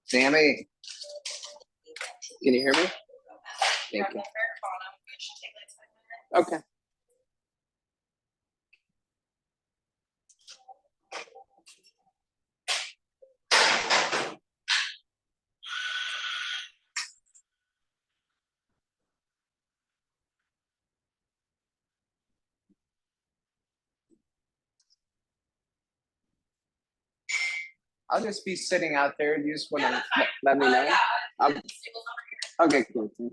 Sammy, can you hear me? Thank you. Okay. I'll just be sitting out there. You just want to let me know? Okay, cool. Thank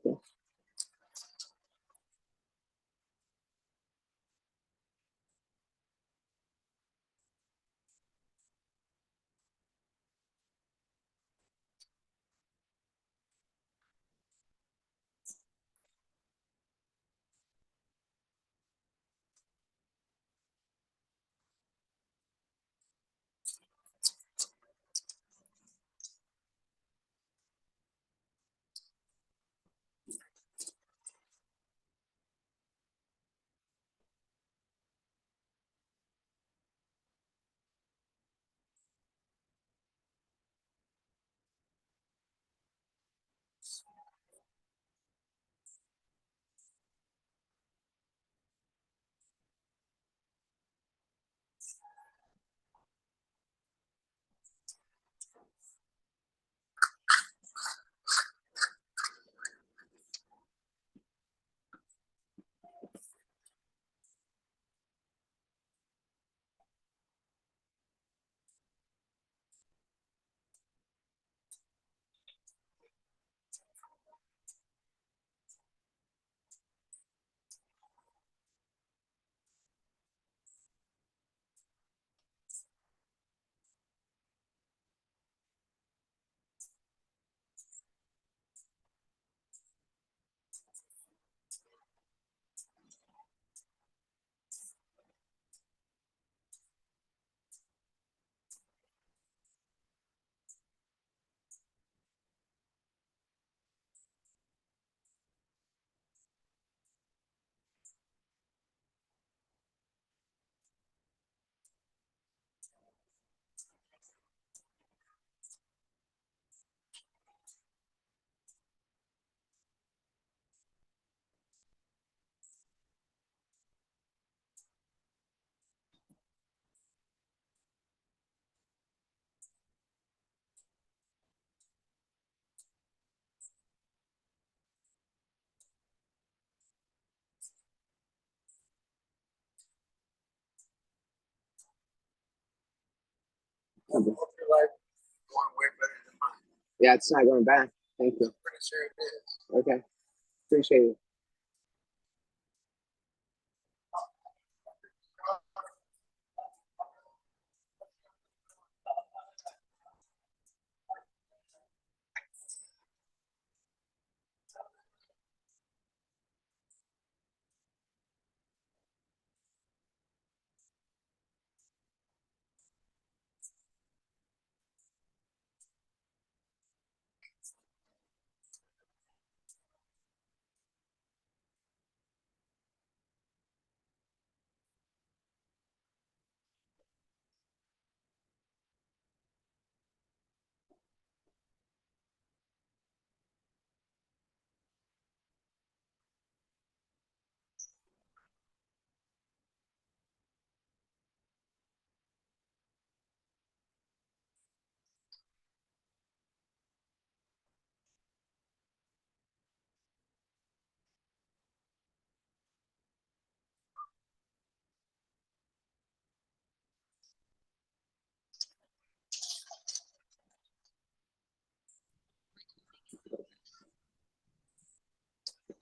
you. Okay. Okay. Yeah, it's not going back. Thank you. Okay. Appreciate it.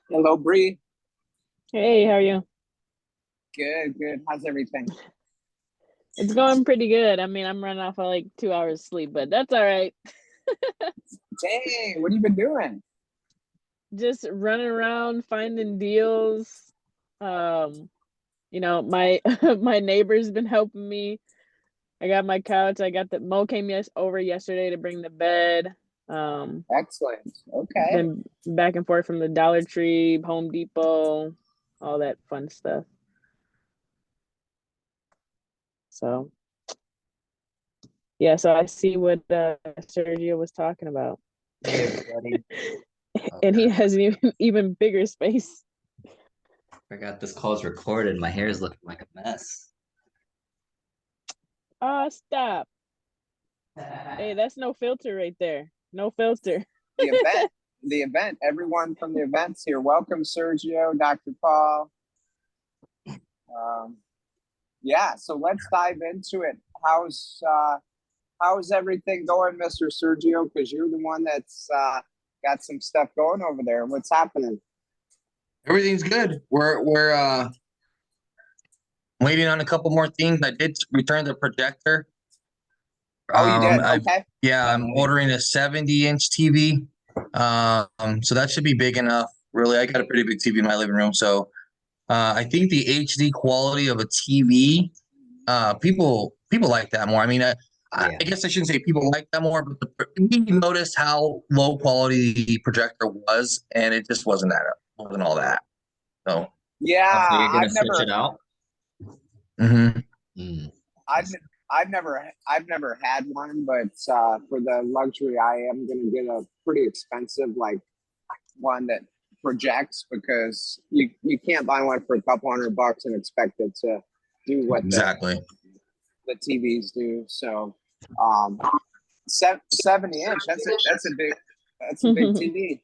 Hello, Bree. Hey, how are you? Good, good. How's everything? It's going pretty good. I mean, I'm running off of like 2 hours sleep, but that's all right. Dang, what have you been doing? Just running around finding deals. Um, my my neighbor's been helping me. I got my couch. I got the Mo came over yesterday to bring the bed. Um, Excellent. Okay. been back and forth from the Dollar Tree, Home Depot, all that fun stuff. So yeah, so I see what Sergio was talking about. Hey everybody. And Okay. he has an even bigger space. Forgot this call's recorded. My hair is looking like a mess. Ah, stop. Hey, that's no filter right there. No filter. The event, the event. Everyone from the events here. Welcome, Sergio, Dr. Paul. Um, yeah, so let's dive into it. How's everything going, Mr. Sergio? Because you're the one that's got some stuff going over there. What's happening? Everything's good. We're waiting on a couple more things. I did return the projector. Oh, you did? I Okay. yeah, I'm ordering a 70-inch TV. So that should be big enough. Really, I got a pretty big TV in my living room. So I think the HD quality of a TV, people like that more. I mean, I guess I shouldn't say people like that more, but we noticed how low quality the projector was, and it just wasn't all that. So Yeah, So you're gonna I've switch it never, out? mhm. I've, I've never had one, but for the luxury, I am gonna get a pretty expensive like one that projects because you can't buy one for a couple $100 and expect it to do what Exactly. the TVs do. So, um, 70 inch. That's a big TV.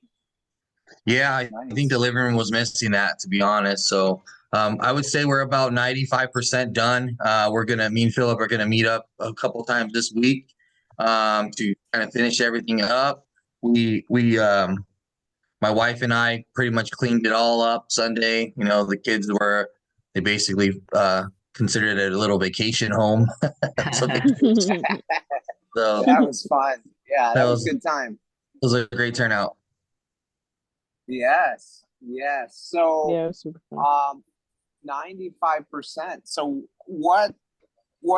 Yeah, I Nice. think the living room was missing that, to be honest. So I would say we're about 95% done. Me and Philip are gonna meet up a couple times this week to kind of finish everything up. My wife and I pretty much cleaned it all up Sunday. You know, they basically considered it a little vacation home. so, so That was fun. Yeah, that that was was a good time. a great turnout. Yes, yes. So, Yeah, it was super fun. 95%. So what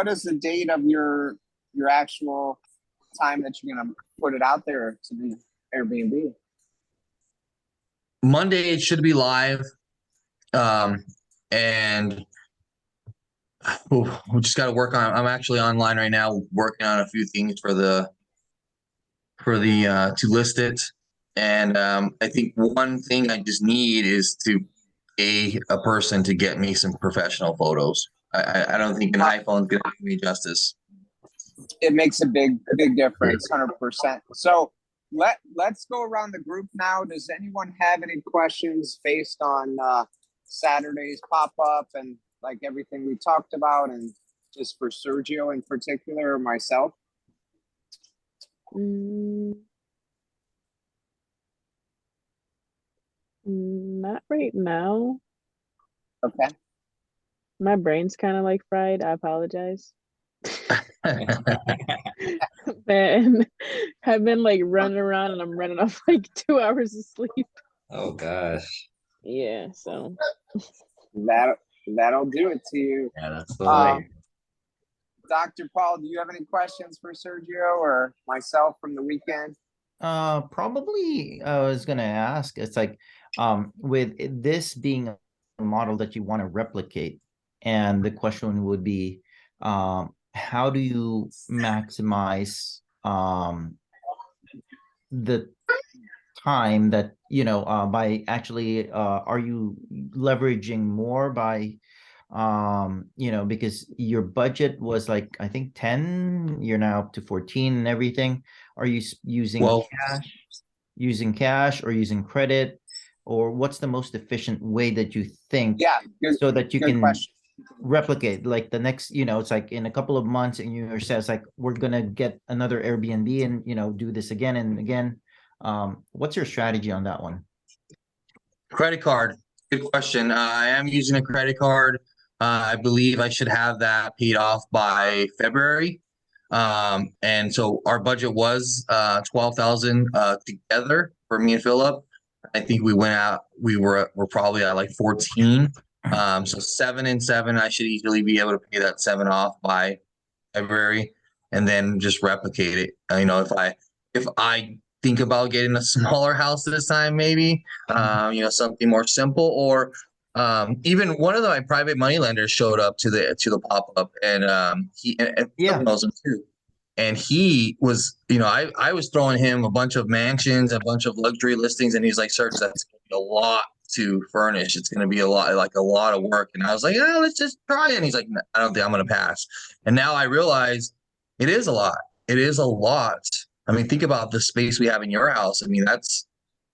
is the date of your actual time that you're gonna put it out there to the Airbnb? Monday it should be live. And we just got to work on. I'm actually online right now, working on a few things for the to list it. And I think one thing I just need is to a person to get me some professional photos. I don't think an iPhone's gonna do me justice. It makes a big difference, 100%. So let's go around the group now. Does anyone have any questions based on Saturday's pop up and like everything we talked about, and just for Sergio in particular or myself? Mm, not right now. Okay. My brain's kind of like fried. I apologize. Man, I've been like running around and I'm running off like 2 hours of sleep. Oh gosh. Yeah, so That that'll do it to you. Yeah, that's the Um, way. Dr. Paul, do you have any questions for Sergio or myself from the weekend? Probably I was gonna ask, it's like, with this being a model that you want to replicate, and the question would be, how do you maximize the time that, by actually, are you leveraging more by, because your budget was like, I think 10, you're now up to 14 and everything. Are you using Well, cash or using credit, or what's the most efficient way that you think, Yeah, good, so that you good can question. replicate like the next, it's like in a couple of months and you says like, we're gonna get another Airbnb and do this again and again. What's your strategy on that one? Credit card. Good question. I am using a credit card. I believe I should have that paid off by February. And so our budget was 12,000 together for me and Philip. I think we went out, we're probably at like 14. So 7 and 7, I should easily be able to pay that 7 off by February and then just replicate it. If I think about getting a smaller house this time, maybe something more simple, or even one of my private money lenders showed up to the pop-up, and he and Yeah. knows him too. And he was, I was throwing him a bunch of mansions, a bunch of luxury listings, and he's like, "Sir, that's gonna be a lot to furnish. It's gonna be a lot of work." And I was like, "Yeah, let's just try it." And he's like, "I don't think I'm gonna pass." And now I realize it is a lot. It is a lot. I mean, think about the space we have in your house. I mean,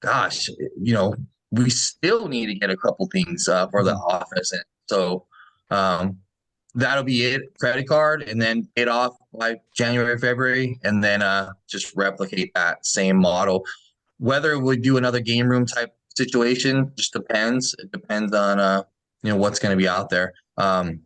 gosh, we still need to get a couple things for the office. And so that'll be it. Credit card, and then pay it off by January, February, and then just replicate that same model. Whether we do another game room type situation just depends. It depends on what's going to be out there. My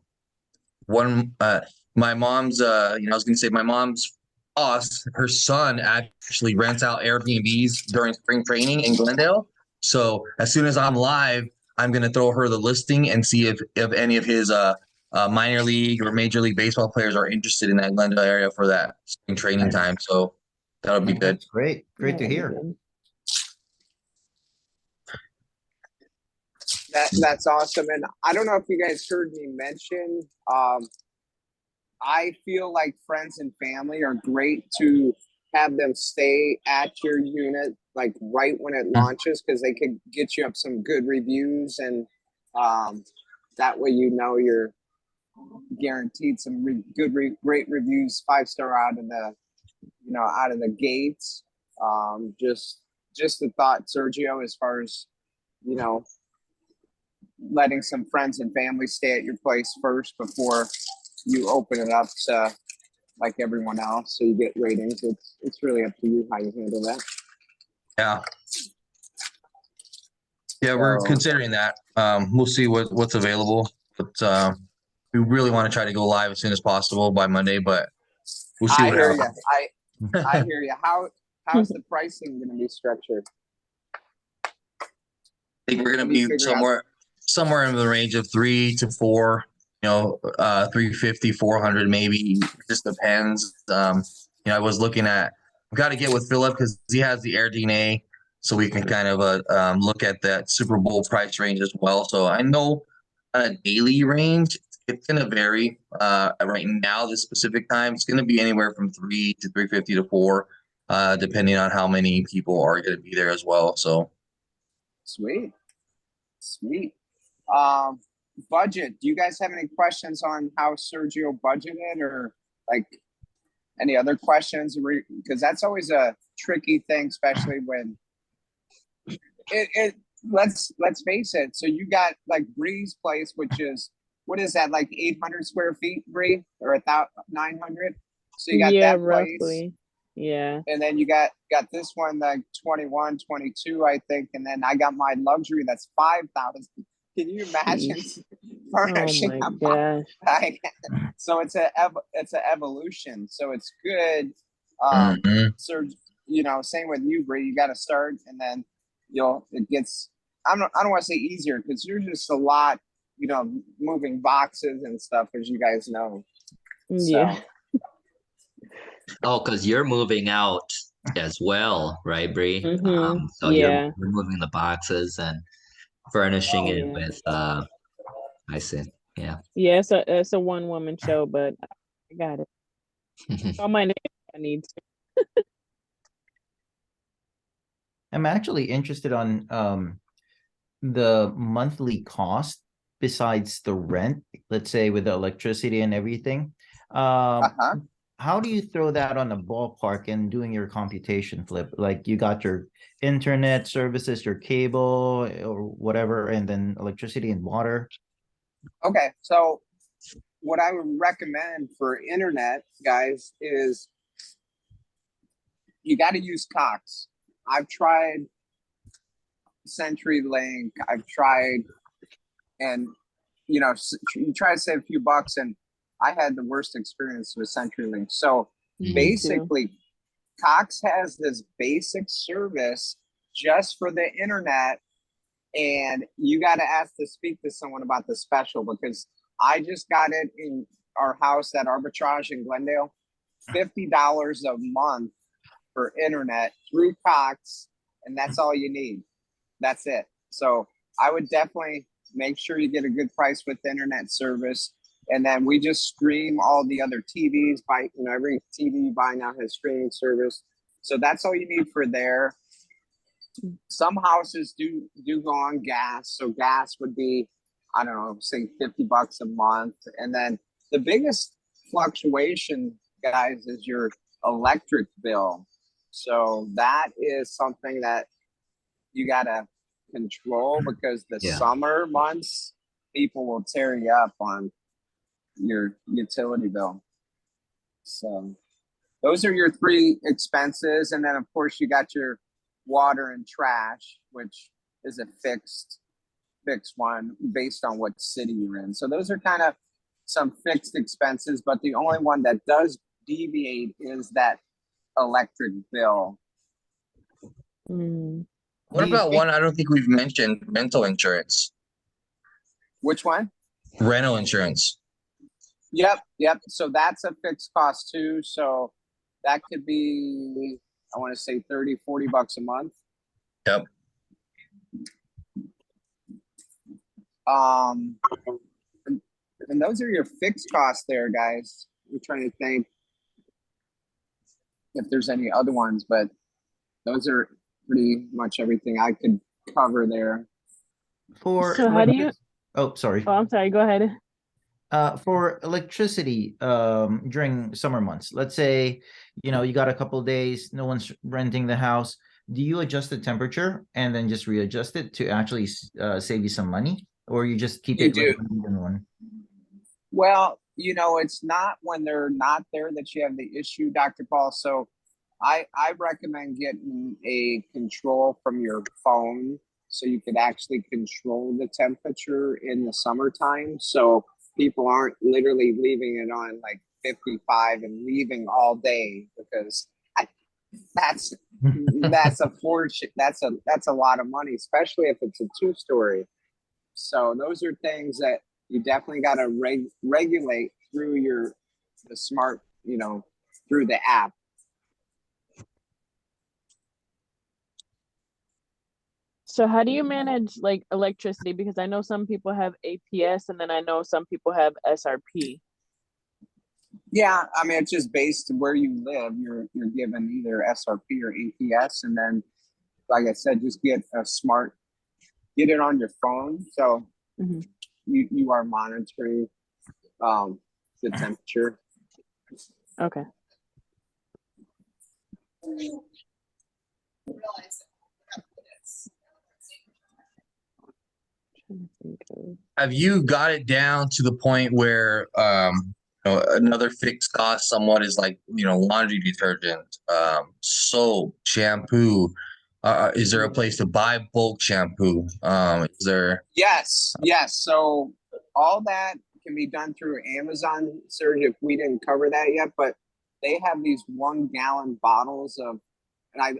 mom's I was going to say my mom's boss, her son actually rents out Airbnbs during spring training in Glendale. So as soon as I'm live, I'm going to throw her the listing and see if any of his minor league or major league baseball players are interested in that Glendale area for that spring training time. So that'll be good. That's great. Great to hear. That's awesome. And I don't know if you guys heard me mention, I feel like friends and family are great to have them stay at your unit, like right when it launches, because they could get you up some good reviews, and that way you're guaranteed some great reviews, 5-star out of the gates. Just the thought, Sergio, as far as letting some friends and family stay at your place first before you open it up to like everyone else, so you get ratings. It's really up to you how you handle that. Yeah, we're considering that. We'll see what's available, but we really want to try to go live as soon as possible by Monday. But we'll see what happens. I hear you. How's the pricing going to be structured? I think we're going to be somewhere in the range of 3 to 4. 350, 400, maybe. It just depends. I was looking at, I've got to get with Philip because he has the Air DNA, so we can kind of look at that Super Bowl price range as well. So I know a daily range, it's going to vary. Right now, this specific time, it's going to be anywhere from 3 to 350 to 4, depending on how many people are going to be there as well. So sweet. Budget. Do you guys have any questions on how Sergio budgeted, or like any other questions? Because that's always a tricky thing, especially when let's face it. So you got like Bree's place, which is, what is that, like 800 square feet, Bree, or 900? So you got that roughly. place. Yeah. And then you got this one, like 21, 22, I think. And then I got my luxury that's 5,000. Can you imagine furnishing? Oh my gosh. So it's an evolution. So it's good. So same with you, Bree. You got to start, and then it gets. I don't want to say easier, because you're just a lot, moving boxes and stuff, as you guys know. Yeah. Oh, because you're moving out as well, right, Bree? Mm-hmm. So you're moving the boxes and furnishing it with I see. Yeah. Yeah, it's a one-woman show, but I got it. All my name I need to. I'm actually interested on the monthly cost besides the rent, let's say with the electricity and everything. How do you throw that on a ballpark and doing your computation, Flip? Like, you got your internet services, your cable or whatever, and then electricity and water. Okay, so what I would recommend for internet, guys, is you got to use Cox. I've tried CenturyLink. I've tried, and you try to save a few bucks, and I had the worst experience with CenturyLink. So Me too. basically, Cox has this basic service just for the internet, and you got to ask to speak to someone about the special, because I just got it in our house at Arbitrage in Glendale, $50 a month for internet through Cox, and that's all you need. That's it. So I would definitely make sure you get a good price with internet service. And then we just stream all the other TVs by, every TV you buy now has streaming service. So that's all you need for there. Some houses do go on gas. So gas would be, I don't know, say $50 a month. And then the biggest fluctuation, guys, is your electric bill. So that is something that you got to control, because the summer months, people will tear you up on your utility bill. So those are your three expenses. And then, of course, you got your water and trash, which is a fixed one based on what city you're in. So those are kind of some fixed expenses, but the only one that does deviate is that electric bill. What about one I don't think we've mentioned, rental insurance? Which one? Rental insurance. Yep. So that's a fixed cost too. So that could be, I want to say $30-$40 a month. Yep. And those are your fixed costs there, guys. I'm trying to think if there's any other ones, but those are pretty much everything I could cover there. So how do you? Oh, sorry. Oh, I'm sorry. Go ahead. For electricity, during summer months, let's say, you got a couple of days, no one's renting the house. Do you adjust the temperature and then just readjust it to actually save you some money, or you just keep it do. even one? Well, it's not when they're not there that you have the issue, Dr. Paul. So I recommend getting a control from your phone, so you could actually control the temperature in the summertime. So people aren't literally leaving it on like 55 and leaving all day, because that's a fortune. That's a lot of money, especially if it's a 2-story. So those are things that you definitely got to regulate through the smart, through the app. So how do you manage like electricity? Because I know some people have APS, and then I know some people have SRP. Yeah, I mean, it's just based where you live. You're given either SRP or APS, and then, like I said, just get it on your phone, so you are monitoring the temperature. Okay. Have you got it down to the point where another fixed cost somewhat is like, laundry detergent, soap, shampoo? Is there a place to buy bulk shampoo? Is there? Yes. So all that can be done through Amazon, Serge, if we didn't cover that yet, but they have these 1-gallon bottles of, and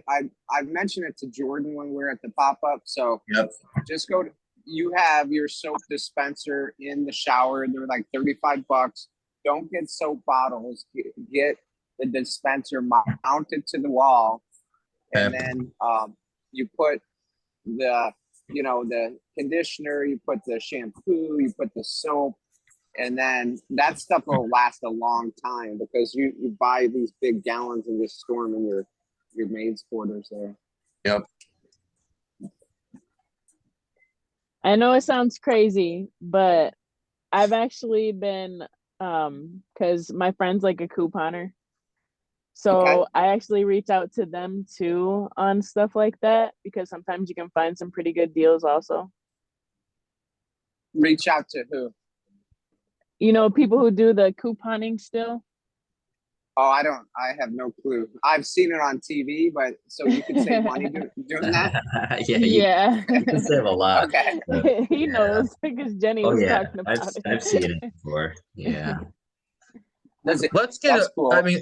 I've mentioned it to Jordan when we were at the pop-up. So just you have your soap dispenser in the shower. They're like $35. Don't get soap bottles. Get the dispenser mounted to the wall, and then you put the conditioner, you put the shampoo, you put the soap, and then that stuff will last a long time, because you buy these big gallons and just store them in your maid's quarters there. Yep. I know it sounds crazy, but I've actually been because my friend's like a couponer. So I actually reach out to them too on stuff like that, because sometimes you can find some pretty good deals also. Reach out to who? People who do the couponing still. Oh, I have no clue. I've seen it on TV, but so you could save money doing that? Yeah, Yeah. you can save a lot. Okay. but He yeah. knows because Jenny Oh was yeah, talking I've about I've seen it. it before. Yeah. Let's get That's cool. I mean,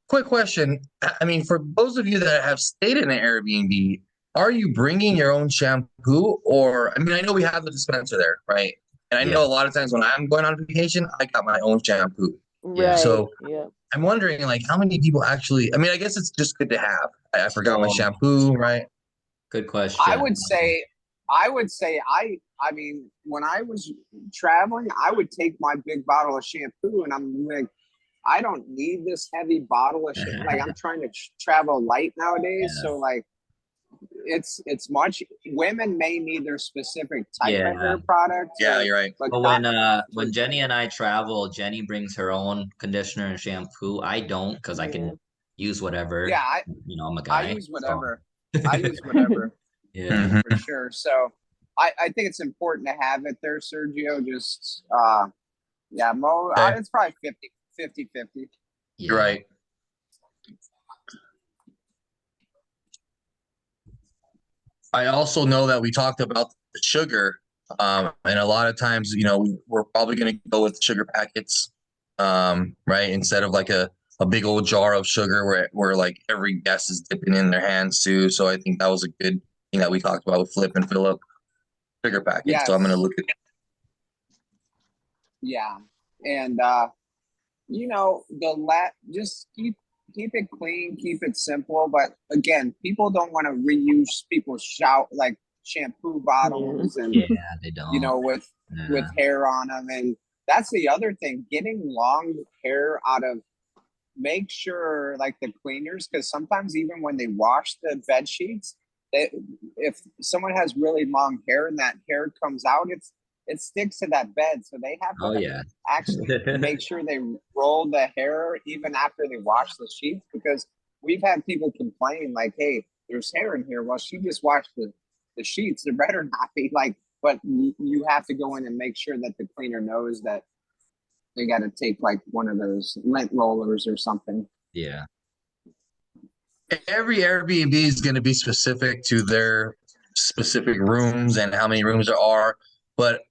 quick question. I mean, for those of you that have stayed in an Airbnb, are you bringing your own shampoo? Or, I mean, I know we have the dispenser there, right? And I Yeah. know a lot of times when I'm going on vacation, I got my own shampoo. Yeah. Right. So Yeah. I'm wondering, like, how many people actually, I mean, I guess it's just good to have. I forgot my So, shampoo, right? good I question. would say, I mean, when I was traveling, I would take my big bottle of shampoo, and I'm like, I don't need this heavy bottle of shampoo. Like, I'm trying to travel light nowadays, Yeah. so like, it's much. Women may need their specific type of Yeah. hair product. Yeah, you're right. But But not when for. Jenny and I travel, Jenny brings her own conditioner and shampoo. I don't because I Yeah. can use whatever. Yeah, I'm a I guy. use So whatever. I use whatever yeah. for sure. So I think it's important to have it there, Sergio. Just yeah, Okay, it's probably 50-50. you're Yeah. right. I also know that we talked about the sugar, and a lot of times, we're probably going to go with sugar packets, right? Instead of like a big old jar of sugar where like every guest is dipping in their hands too. So I think that was a good thing that we talked about with Flip and Philip sugar packets. So I'm going to Yes. look at Yeah. And just keep it clean, keep it simple. But again, people don't want to reuse people's shampoo bottles and Yeah, they don't. with Yeah. hair on them. And that's the other thing, getting long hair out of, make sure like the cleaners, because sometimes even when they wash the bed sheets, if someone has really long hair and that hair comes out, it sticks to that bed, so they have Oh to yeah. actually make sure they roll the hair even after they wash the sheets, because we've had people complain like, hey, there's hair in here. Well, she just washed the sheets. There better not be, like, but you have to go in and make sure that the cleaner knows that they got to take like one of those lint rollers or something. Yeah. every Airbnb is going to be specific to their specific rooms and how many rooms there are. But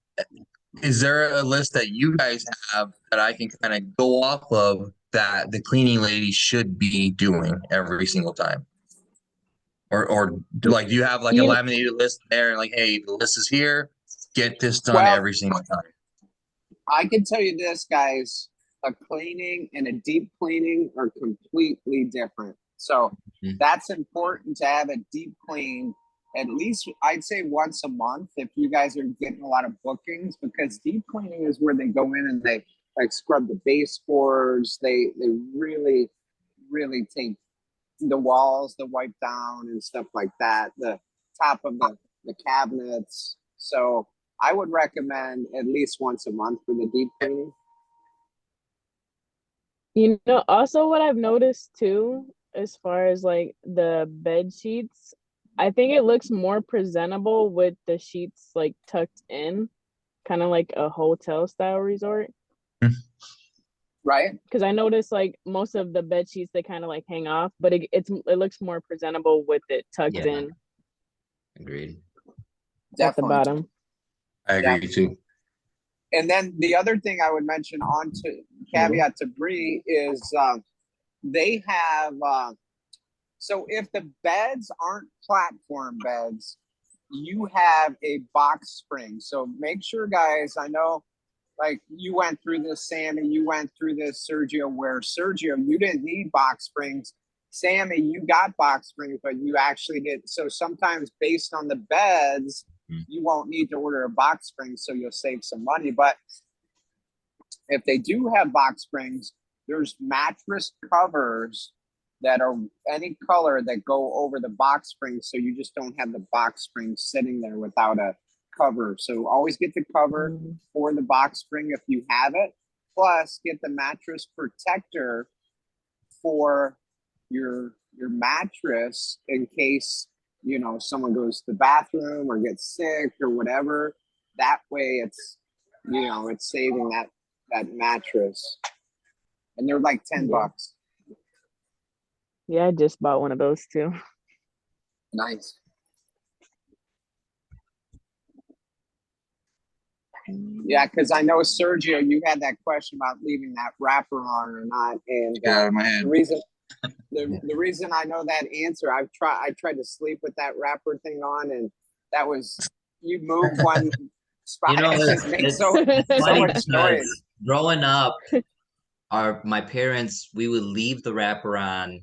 is there a list that you guys have that I can kind of go off of that the cleaning lady should be doing every single time? Or like, do you have like a You laminated list there and like, hey, the list is here, get this done Well, every single time? I can tell you this, guys, a cleaning and a deep cleaning are completely different. So Mhm. that's important to have a deep clean at least, I'd say, once a month if you guys are getting a lot of bookings, because deep cleaning is where they go in and they like scrub the baseboards. They really, really take the walls, the wipe down and stuff like that, the top of the cabinets. So I would recommend at least once a month for the deep cleaning. also what I've noticed too, as far as like the bed sheets, I think it looks more presentable with the sheets like tucked in, kind of like a hotel style resort. Right? Because I noticed like most of the bed sheets they kind of like hang off, but it looks more presentable with it tucked Yeah. in Agreed. at the Definitely. bottom. I agree too. And then the other thing I would mention on to caveat to Bree is they have so if the beds aren't platform beds, you have a box spring. So make sure, guys, I know like you went through this, Sammy, you went through this, Sergio, where Sergio, you didn't need box springs. Sammy, you got box springs, but you actually did. So sometimes based on the beds, you won't need to order a box spring, so you'll save some money. But if they do have box springs, there's mattress covers that are any color that go over the box springs, so you just don't have the box spring sitting there without a cover. So always get the cover for the box spring if you have it. Plus, get the mattress protector for your mattress in case someone goes to the bathroom or gets sick or whatever. That way, it's saving that mattress, and they're like $10. Yeah, I just bought one of those too. Nice. Yeah, because I know Sergio, you had that question about leaving that wrapper on or not, and Get out of my head. the reason I know that answer, I tried to sleep with that wrapper thing on, and that was you move one spot, You know, it just makes it's so funny much noise. because growing up, my parents, we would leave the wrapper on.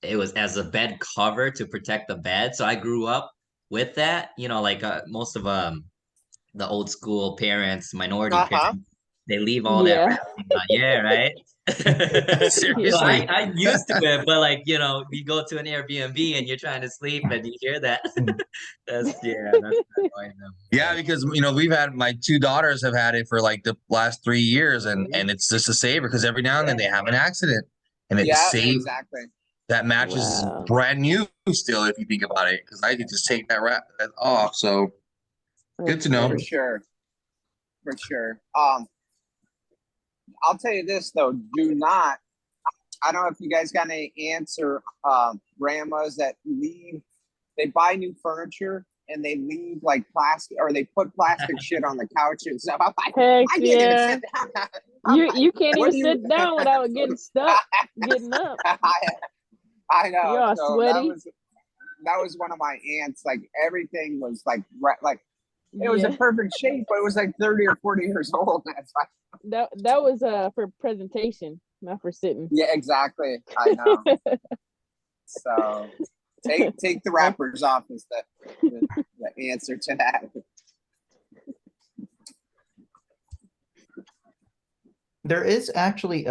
It was as a bed cover to protect the bed. So I grew up with that. You know, like most of the old school parents, minority Uh-huh. parents, they leave all that Yeah. wrapping on. Yeah, right. So Yeah. Seriously. I'm used to it, but like, you know, you go to an Airbnb and you're trying to sleep and you hear that. That's annoying them. Yeah, because we've had my two daughters have had it for like the last 3 years, and it's just a saver because every now and then they have an accident, and it Yeah, saves exactly. that mattress is Wow. brand new still if you think about it, because I could just take that off. So good That's to know. For funny. sure. For sure. I'll tell you this though, do not, I don't know if you guys got any answer, grandmas that they buy new furniture and they leave like plastic, or they put plastic shit on the couch and stuff. I'm like, Heck I can't even yeah. sit down. I'm like, You can't what even do you? sit down without getting stuck getting up. I know. You're all So that sweaty. was one of my aunts. Like everything was like it was Yeah. in perfect shape, but it was like 30 or 40 years old. That's why. That was for presentation, not for sitting. Yeah, exactly. I know. So take the wrappers off is the answer to that. There is actually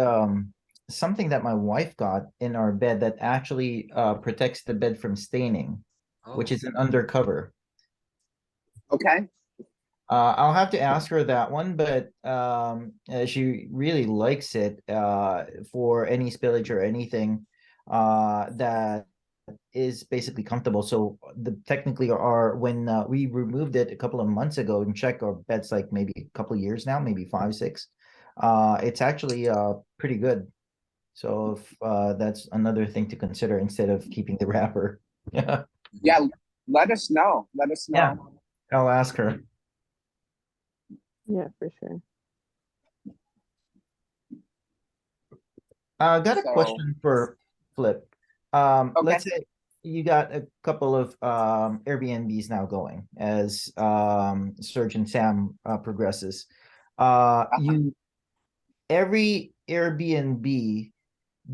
something that my wife got in our bed that actually protects the bed from staining, which is an undercover. Okay. I'll have to ask her that one, but she really likes it for any spillage or anything that is basically comfortable. So technically when we removed it a couple of months ago and checked our beds, like maybe a couple of years now, maybe 5, 6, it's actually pretty good. So if that's another thing to consider instead of keeping the wrapper. Yeah, Yeah, let us know. Let us know. yeah, I'll ask her. Yeah, for sure. Got a So question for Flip. okay. Let's say you got a couple of Airbnbs now going as Surgeon Sam progresses. You every Airbnb,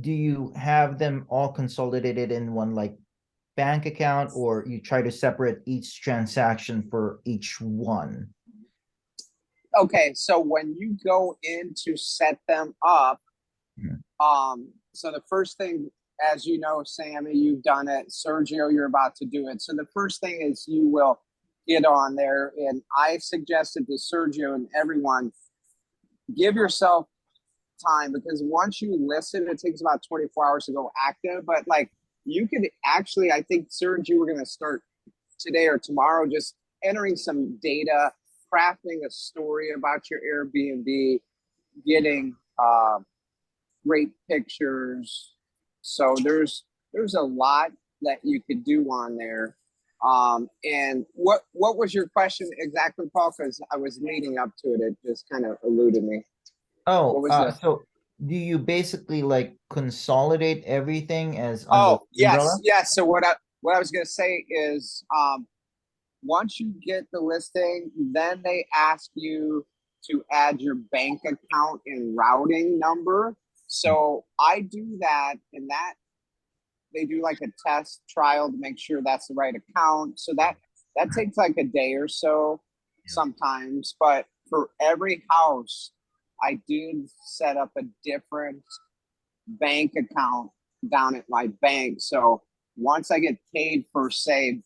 do you have them all consolidated in one like bank account, or you try to separate each transaction for each one? Okay, so when you go in to set them up, Mhm. so the first thing, as you know, Sammy, you've done it. Sergio, you're about to do it. So the first thing is you will get on there, and I suggested to Sergio and everyone, give yourself time, because once you listen, it takes about 24 hours to go active. But like you could actually, I think, Sergio, we're going to start today or tomorrow, just entering some data, crafting a story about your Airbnb, getting great pictures. So there's a lot that you could do on there. And what was your question exactly, Paul? Because I was leading up to it. It just kind of eluded me. What Oh, was the? so do you basically like consolidate everything as under Oh, one umbrella? yes. So what I was gonna say is, once you get the listing, then they ask you to add your bank account and routing number. So I do that, and that they do like a test trial to make sure that's the right account. So that takes like a day or so sometimes. But for every house, I did set up a different bank account down at my bank. So once I get paid for, say,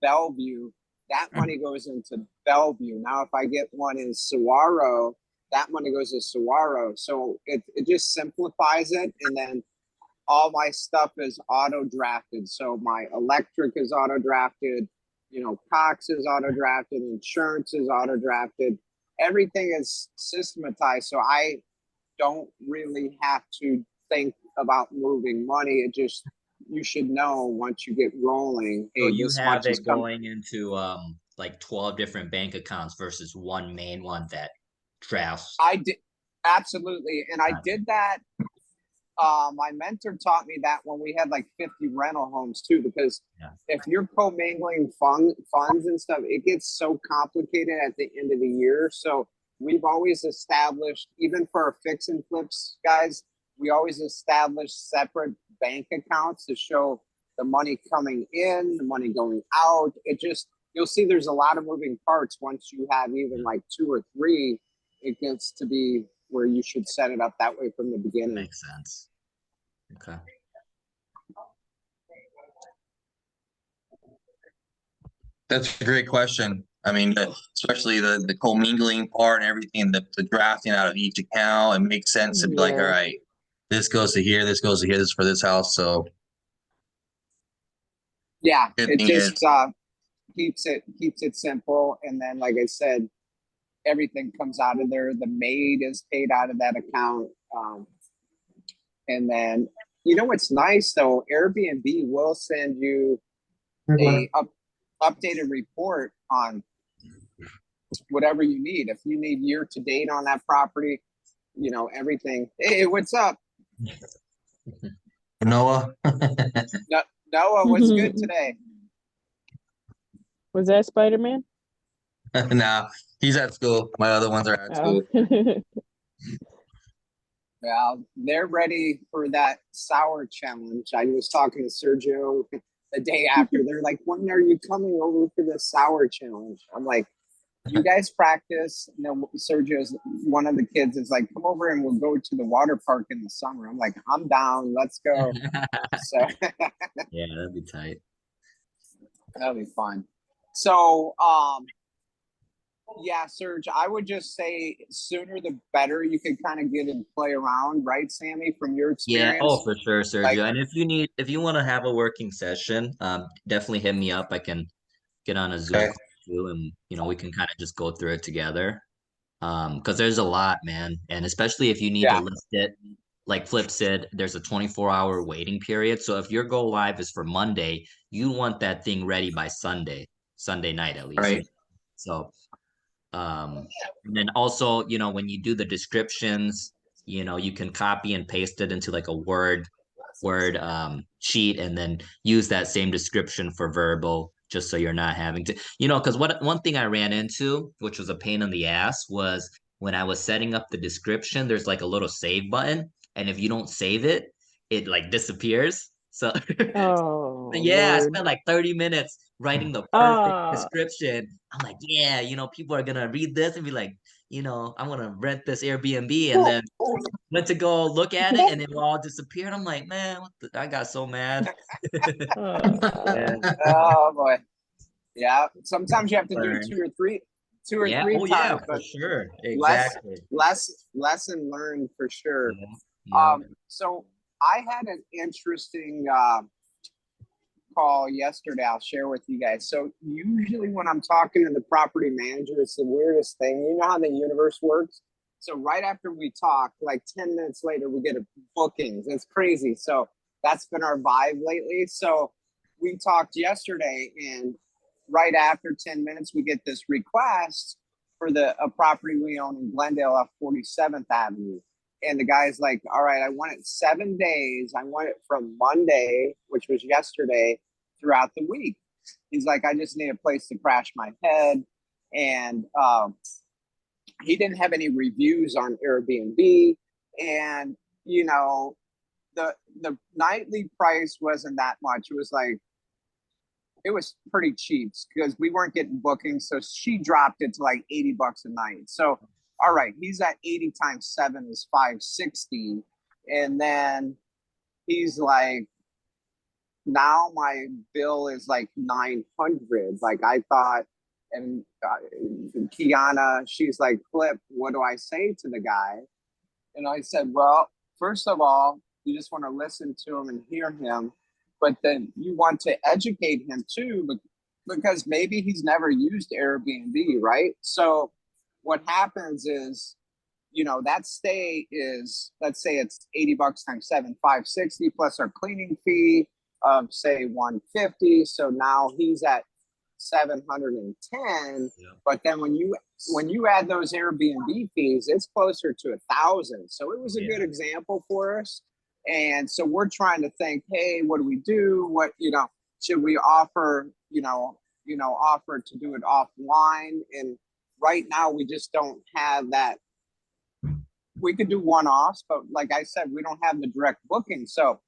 Bellevue, that money goes into Bellevue. Now, if I get one in Saguaro, that money goes to Saguaro. So it just simplifies it. And then all my stuff is auto drafted. So my electric is auto drafted, Cox is auto drafted, insurance is auto drafted. Everything is systematized. So I don't really have to think about moving money. It just you should know once you get rolling, So hey, you this have much is it coming. going into like 12 different bank accounts versus one main one that drafts. I did absolutely, and I Gotcha. did that. My mentor taught me that when we had like 50 rental homes too, because Yeah. if you're commingling funds and stuff, it gets so complicated at the end of the year. So we've always established, even for our fix and flips guys, we always establish separate bank accounts to show the money coming in, the money going out. It just, you'll see there's a lot of moving parts once you have even like 2 or 3. It gets to be where you should set it up that way from the beginning. Makes sense. Okay. That's a great question. I mean, especially the commingling part and everything, the drafting out of each account, it makes sense to be like, all Yeah. right, this goes to here, this goes to here, this is for this house. So Yeah, good it thing is, just keeps it simple, and then like I said, everything comes out of there. The maid is paid out of that account, and then you know what's nice though, Airbnb will send you a updated report on whatever you need. If you need year to date on that property, you know everything. Hey, what's up, Noah. Noah? What's good today? Was that Spider-Man? Nah, he's at school. My other ones are at Oh. school. Well, they're ready for that sour challenge. I was talking to Sergio the day after. They're like, when are you coming over for the sour challenge? I'm like, you guys practice. You know, Sergio's one of the kids is like, come over and we'll go to the water park in the summer. I'm like, I'm down. Let's go. So Yeah, that'd be tight. that'll be fun. So, yeah, Serge, I would just say sooner the better. You can kind of get and play around, right, Sammy, from your Yeah, oh experience? for sure, Like, Sergio. And if you want to have a working session, definitely hit me up. I can get on a Zoom Okay. call too, and we can kind of just go through it together. Because there's a lot, man, and especially if you need to yeah, list it, like Flip said, there's a 24-hour waiting period. So if your go live is for Monday, you want that thing ready by Sunday night at least. Right. So, and then also, when you do the descriptions, you can copy and paste it into like a word sheet and then use that same description for verbal, just so you're not having to, because one thing I ran into, which was a pain in the ass, was when I was setting up the description, there's like a little save button, and if you don't save it, it like disappears. So Oh yeah, I Lord. spent like 30 minutes writing the perfect Ah. description. I'm like, yeah, people are gonna read this and be like, I'm gonna rent this Airbnb, and then went to go look at it and it all disappeared. I'm like, man, I got so mad. Yeah, oh boy, yeah. Sometimes you have to do it learned. two or Yeah, three oh yeah, times, for but sure. less, Exactly. lesson learned for sure. Yeah, yeah. So I had an interesting call yesterday. I'll share with you guys. So usually when I'm talking to the property manager, it's the weirdest thing. You know how the universe works. So right after we talk, like 10 minutes later, we get a bookings. It's crazy. So that's been our vibe lately. So we talked yesterday, and right after 10 minutes, we get this request for a property we own in Glendale off 47th Avenue. And the guy's like, all right, I want it 7 days. I want it from Monday, which was yesterday, throughout the week. He's like, I just need a place to crash my head. And he didn't have any reviews on Airbnb. And, the nightly price wasn't that much. It was pretty cheap because we weren't getting bookings. So she dropped it to like $80 a night. So, all right, he's at 80 times 7 is 560. And then he's like, now my bill is like 900. Like I thought, and Kiana, she's like, Flip, what do I say to the guy? And I said, well, first of all, you just want to listen to him and hear him, but then you want to educate him too, because maybe he's never used Airbnb, right? So what happens is, that stay is, let's say it's $80 times 7, 560 plus our cleaning fee. of say 150. So now he's at 710. Yeah. But then when you add those Airbnb fees, it's closer to 1,000. So it was a good example for us. And so we're trying to think, hey, what do we do? What, should we offer, offer to do it offline? And right now we just don't have that. We could do one-offs, but like I said, we don't have the direct booking. So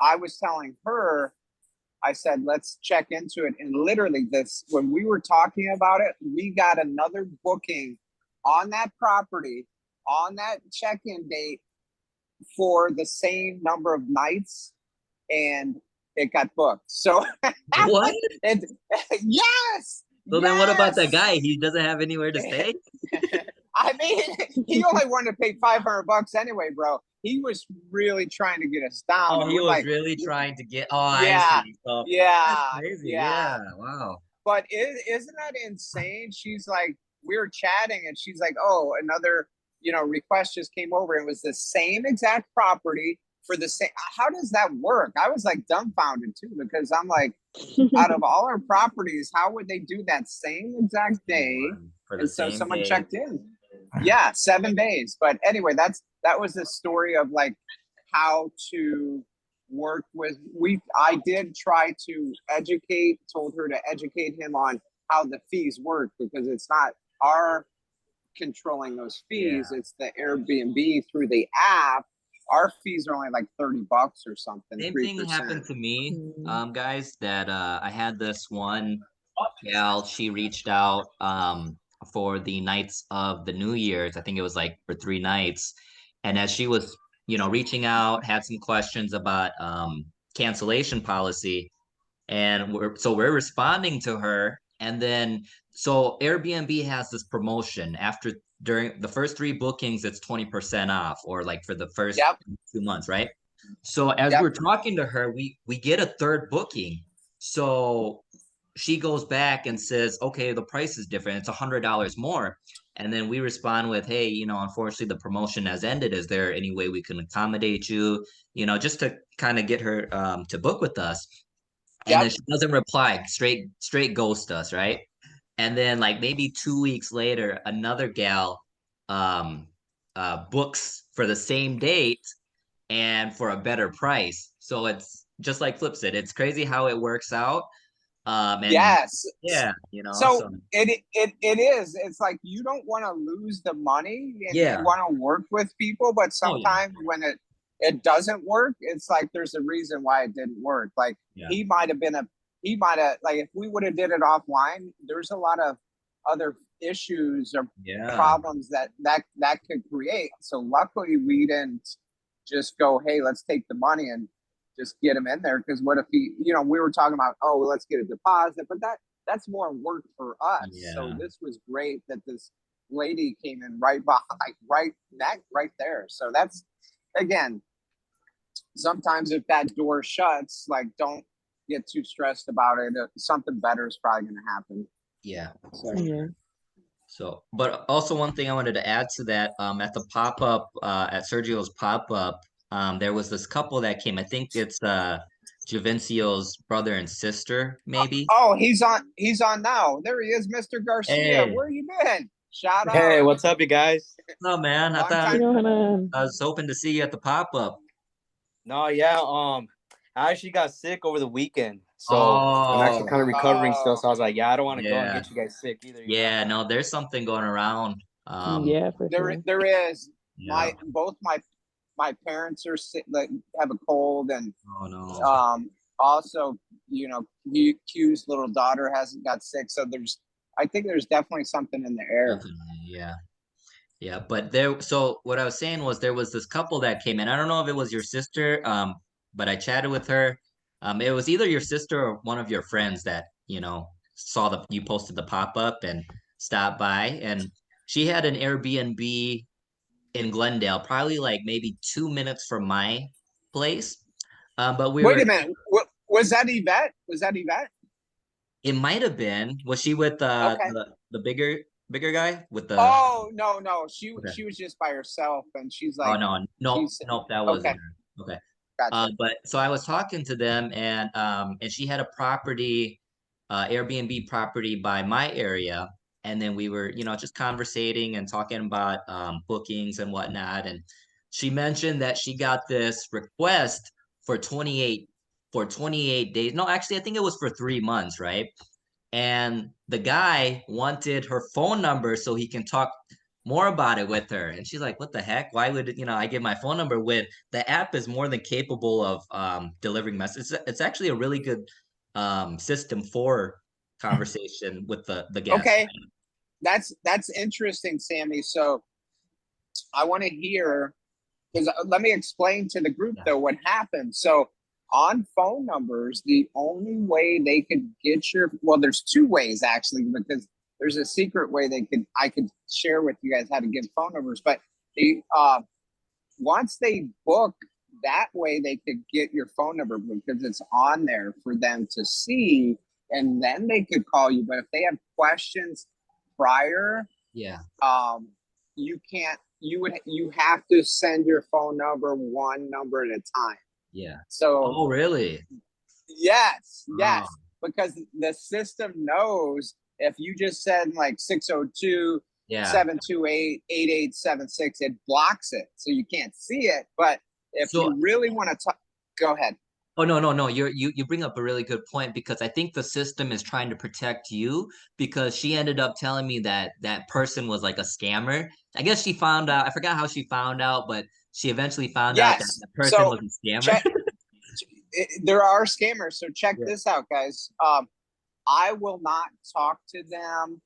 I was telling her, I said, let's check into it. And literally when we were talking about it, we got another booking on that property on that check-in date for the same number of nights, and it got booked. So What? and yes. So then what about that yes! guy? He doesn't have anywhere to stay? I mean, he only wanted to pay $500 anyway, bro. He was really trying to get us down. Oh, And he we're was like, really trying to get. Oh, yeah, I see. So yeah, that's crazy. yeah. Yeah. Wow. But isn't that insane? She's like, we were chatting and she's like, oh, another, request just came over. It was the same exact property for the same. How does that work? I was like dumbfounded too, because I'm like, out of all our properties, how would they do that same exact day? For the And so same someone day. checked in. Yeah, 7 days. But anyway, that was the story of like how to work with. I did try to told her to educate him on how the fees work, because it's not our controlling those fees. It's the Airbnb through the app. Our fees are only like $30 or something. Same 3%. thing happened to me, guys, that I had this one gal, she reached out for the nights of the New Year's. I think it was like for 3 nights. And as she was, reaching out, had some questions about cancellation policy. And we're responding to her. And then so Airbnb has this promotion during the first 3 bookings, it's 20% off, or like for the first 2 months, right? So as we're talking to her, we get a third booking. So she goes back and says, okay, the price is different. It's $100 more. And then we respond with, hey, unfortunately the promotion has ended. Is there any way we can accommodate you? Just to kind of get her to book with us. And then she doesn't reply, straight ghost us, right? And then like maybe 2 weeks later, another gal books for the same date and for a better price. So it's just like Flip said, it's crazy how it works out. And yes. Yeah, So it is. It's like you don't want to lose the money, and you want to work with people, but sometimes when it doesn't work, it's like there's a reason why it didn't work. Like he might have like, if we would have did it offline, there's a lot of other issues or problems that could create. So luckily we didn't just go, hey, let's take the money and just get him in there. Because what if we were talking about, oh, let's get a deposit, but that's more work for us. So this was great that this lady came in right behind, right there. So that's, again, sometimes if that door shuts, like, don't get too stressed about it. Something better is probably going to happen. So, but also one thing I wanted to add to that, at the pop-up, at Sergio's pop-up, there was this couple that came. I think it's Javincio's brother and sister, maybe. Oh, he's on now. There he is, Mr. Garcia. Hey. Where you been? Shout out. Hey, what's up, you guys? No, man. I was hoping to see you at the pop-up. No, yeah. I actually got sick over the weekend, so I'm actually kind of recovering still. So I was like, I don't want to go and get you guys sick either. No, there's something going around. For sure. There is. Both my parents are sick, like, have a cold, and also Q's little daughter hasn't got sick, so I think there's definitely something in the air. Definitely, yeah. But so what I was saying was there was this couple that came in. I don't know if it was your sister, but I chatted with her. It was either your sister or one of your friends that saw you posted the pop-up and stopped by, and she had an Airbnb in Glendale, probably like maybe 2 minutes from my place. But wait a minute, was that Yvette? It might have been. Was she with the bigger guy with the? Oh no, she was just by herself, and she's like, oh no, that wasn't her. Okay. Gotcha. But so I was talking to them, and she had a property, Airbnb property by my area, and then we were, just conversating and talking about bookings and whatnot. And she mentioned that she got this request for 28 days. No, actually, I think it was for 3 months, right? And the guy wanted her phone number so he can talk more about it with her. And she's like, what the heck? Why would, I give my phone number when the app is more than capable of delivering messages. It's actually a really good system for conversation with the guest. Okay. That's interesting, Sammy. So I want to hear, because let me explain to the group though what happened. So on phone numbers, the only way they could get there's two ways actually, because there's a secret way I could share with you guys how to get phone numbers. But the once they book, that way they could get your phone number because it's on there for them to see, and then they could call you. But if they have questions prior, you can't. You have to send your phone number one number at a time. Yeah. So. Oh, really? Yes. Because the system knows if you just said like 602 728 8876, it blocks it, so you can't see it. But if you really want to talk, go ahead. Oh, no. You bring up a really good point, because I think the system is trying to protect you, because she ended up telling me that that person was like a scammer. I guess she found out, I forgot how she found out, but she eventually found out that the person was a scammer. There are scammers, so check this out, guys. I will not talk to them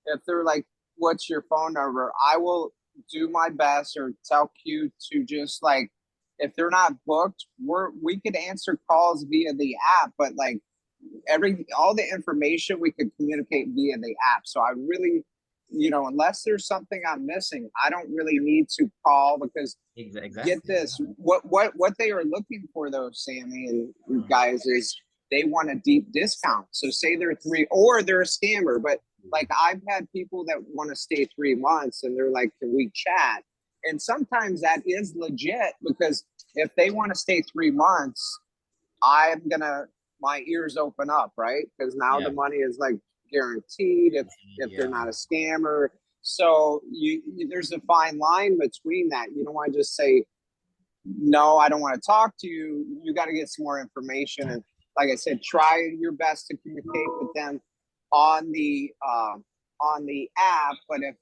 if they're like, what's your phone number? I will do my best or tell Q to just like, if they're not booked, we could answer calls via the app, but like all the information we could communicate via the app. So I really, unless there's something I'm missing, I don't really need to call, because get this, what they are looking for though, Sammy and guys, is they want a deep discount. So say they're or they're a scammer, but like I've had people that want to stay 3 months and they're like, can we chat? And sometimes that is legit, because if they want to stay 3 months, my ears open up, right? Because now the money is like guaranteed if they're not a scammer. So there's a fine line between that. You don't want to just say, no, I don't want to talk to you. You got to get some more information. And like I said, try your best to communicate with them on the app. But if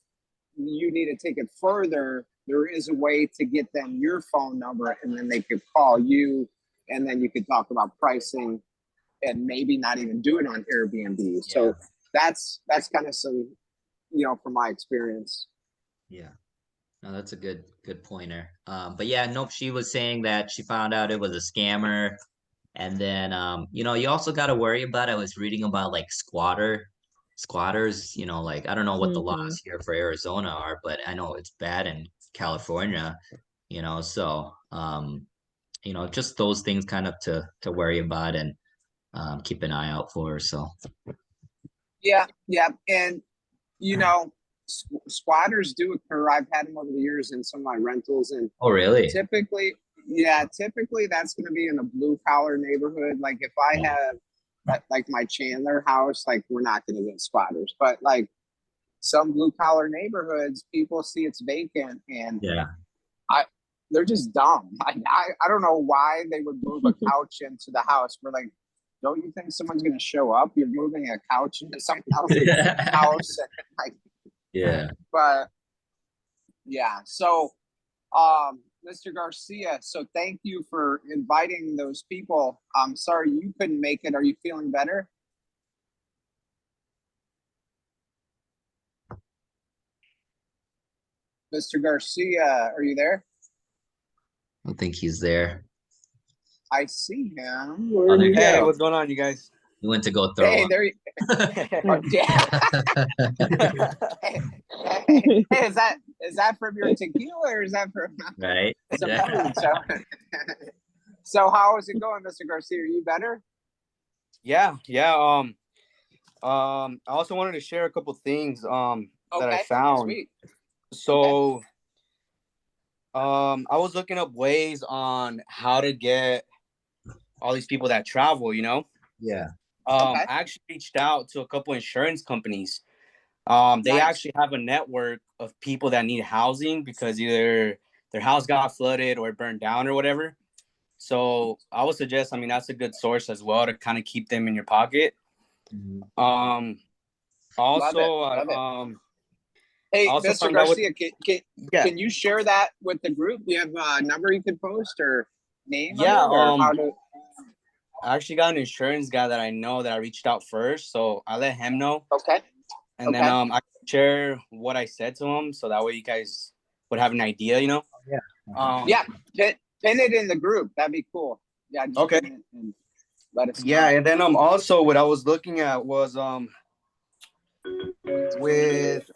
you need to take it further, there is a way to get them your phone number, and then they could call you, and then you could talk about pricing and maybe not even do it on Airbnb. So that's kind of some, from my experience. Yeah. No, that's a good pointer. But yeah, nope, she was saying that she found out it was a scammer. And then you also got to worry about, I was reading about like squatters, like I don't know what the laws here for Arizona are, but I know it's bad in California, so just those things kind of to worry about and keep an eye out for. So yeah. And squatters do occur. I've had them over the years in some of my rentals, and oh really? Typically that's going to be in a blue collar neighborhood. Like if I have like my Chandler house, like we're not going to get squatters, but like some blue collar neighborhoods, people see it's vacant and they're just dumb. I don't know why they would move a couch into the house. We're like, don't you think someone's going to show up? You're moving a couch into someone else's house. And like, but yeah. So, Mr. Garcia, so thank you for inviting those people. I'm sorry you couldn't make it. Are you feeling better? Mr. Garcia, are you there? I don't think he's there. I see him. Hey, what's going on, you guys? You went to go throw up. There you oh, hey, is that from your tequila or is that from right? some food? So how is it going, Mr. Garcia? Are you better? Yeah. I also wanted to share a couple things that I found. Sweet. So I was looking up ways on how to get all these people that travel, you know. Yeah. Okay. I actually reached out to a couple insurance companies. They Nice. actually have a network of people that need housing because either their house got flooded or burned down or whatever. So I would suggest, I mean, that's a good source as well to kind of keep them in your pocket. Mhm. Um, Love it. also, Love it. I Hey, also Mr. found out what, Garcia, yeah, can you share that with the group? Do you have a number you can post or name of yeah. it or how to? I actually got an insurance guy that I know that I reached out first, so I let him know, Okay. and then Okay. I can share what I said to him, so that way you guys would have an idea, you know. Yeah. Yeah. Pin it in the group. That'd be cool. Yeah. Just Okay. pin it and let us Yeah, know. and then also what I was looking at was with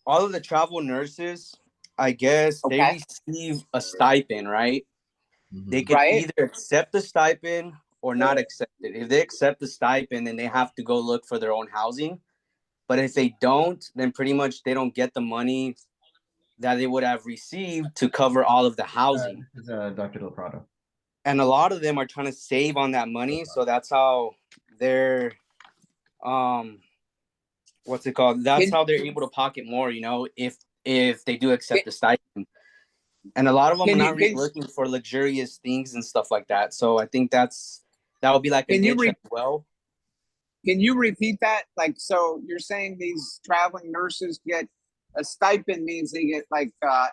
all of the travel nurses, I guess they Okay. receive a stipend, right? They Mhm. could Right. either accept the stipend or not accept it. If they accept the stipend, then they have to go look for their own housing. But if they don't, then pretty much they don't get the money that they would have received to cover all of the housing. This is Dr. Del Prado. And a lot of them are trying to save on that money, so that's how they're um what's it called? That's Can how they're able to pocket more, you know, if they do can, accept the stipend. And a lot of them are can you not really looking for luxurious things and stuff like that. So I think that would be like a can you niche as well. can you repeat that? Like, so you're saying these traveling nurses get a stipend means they get like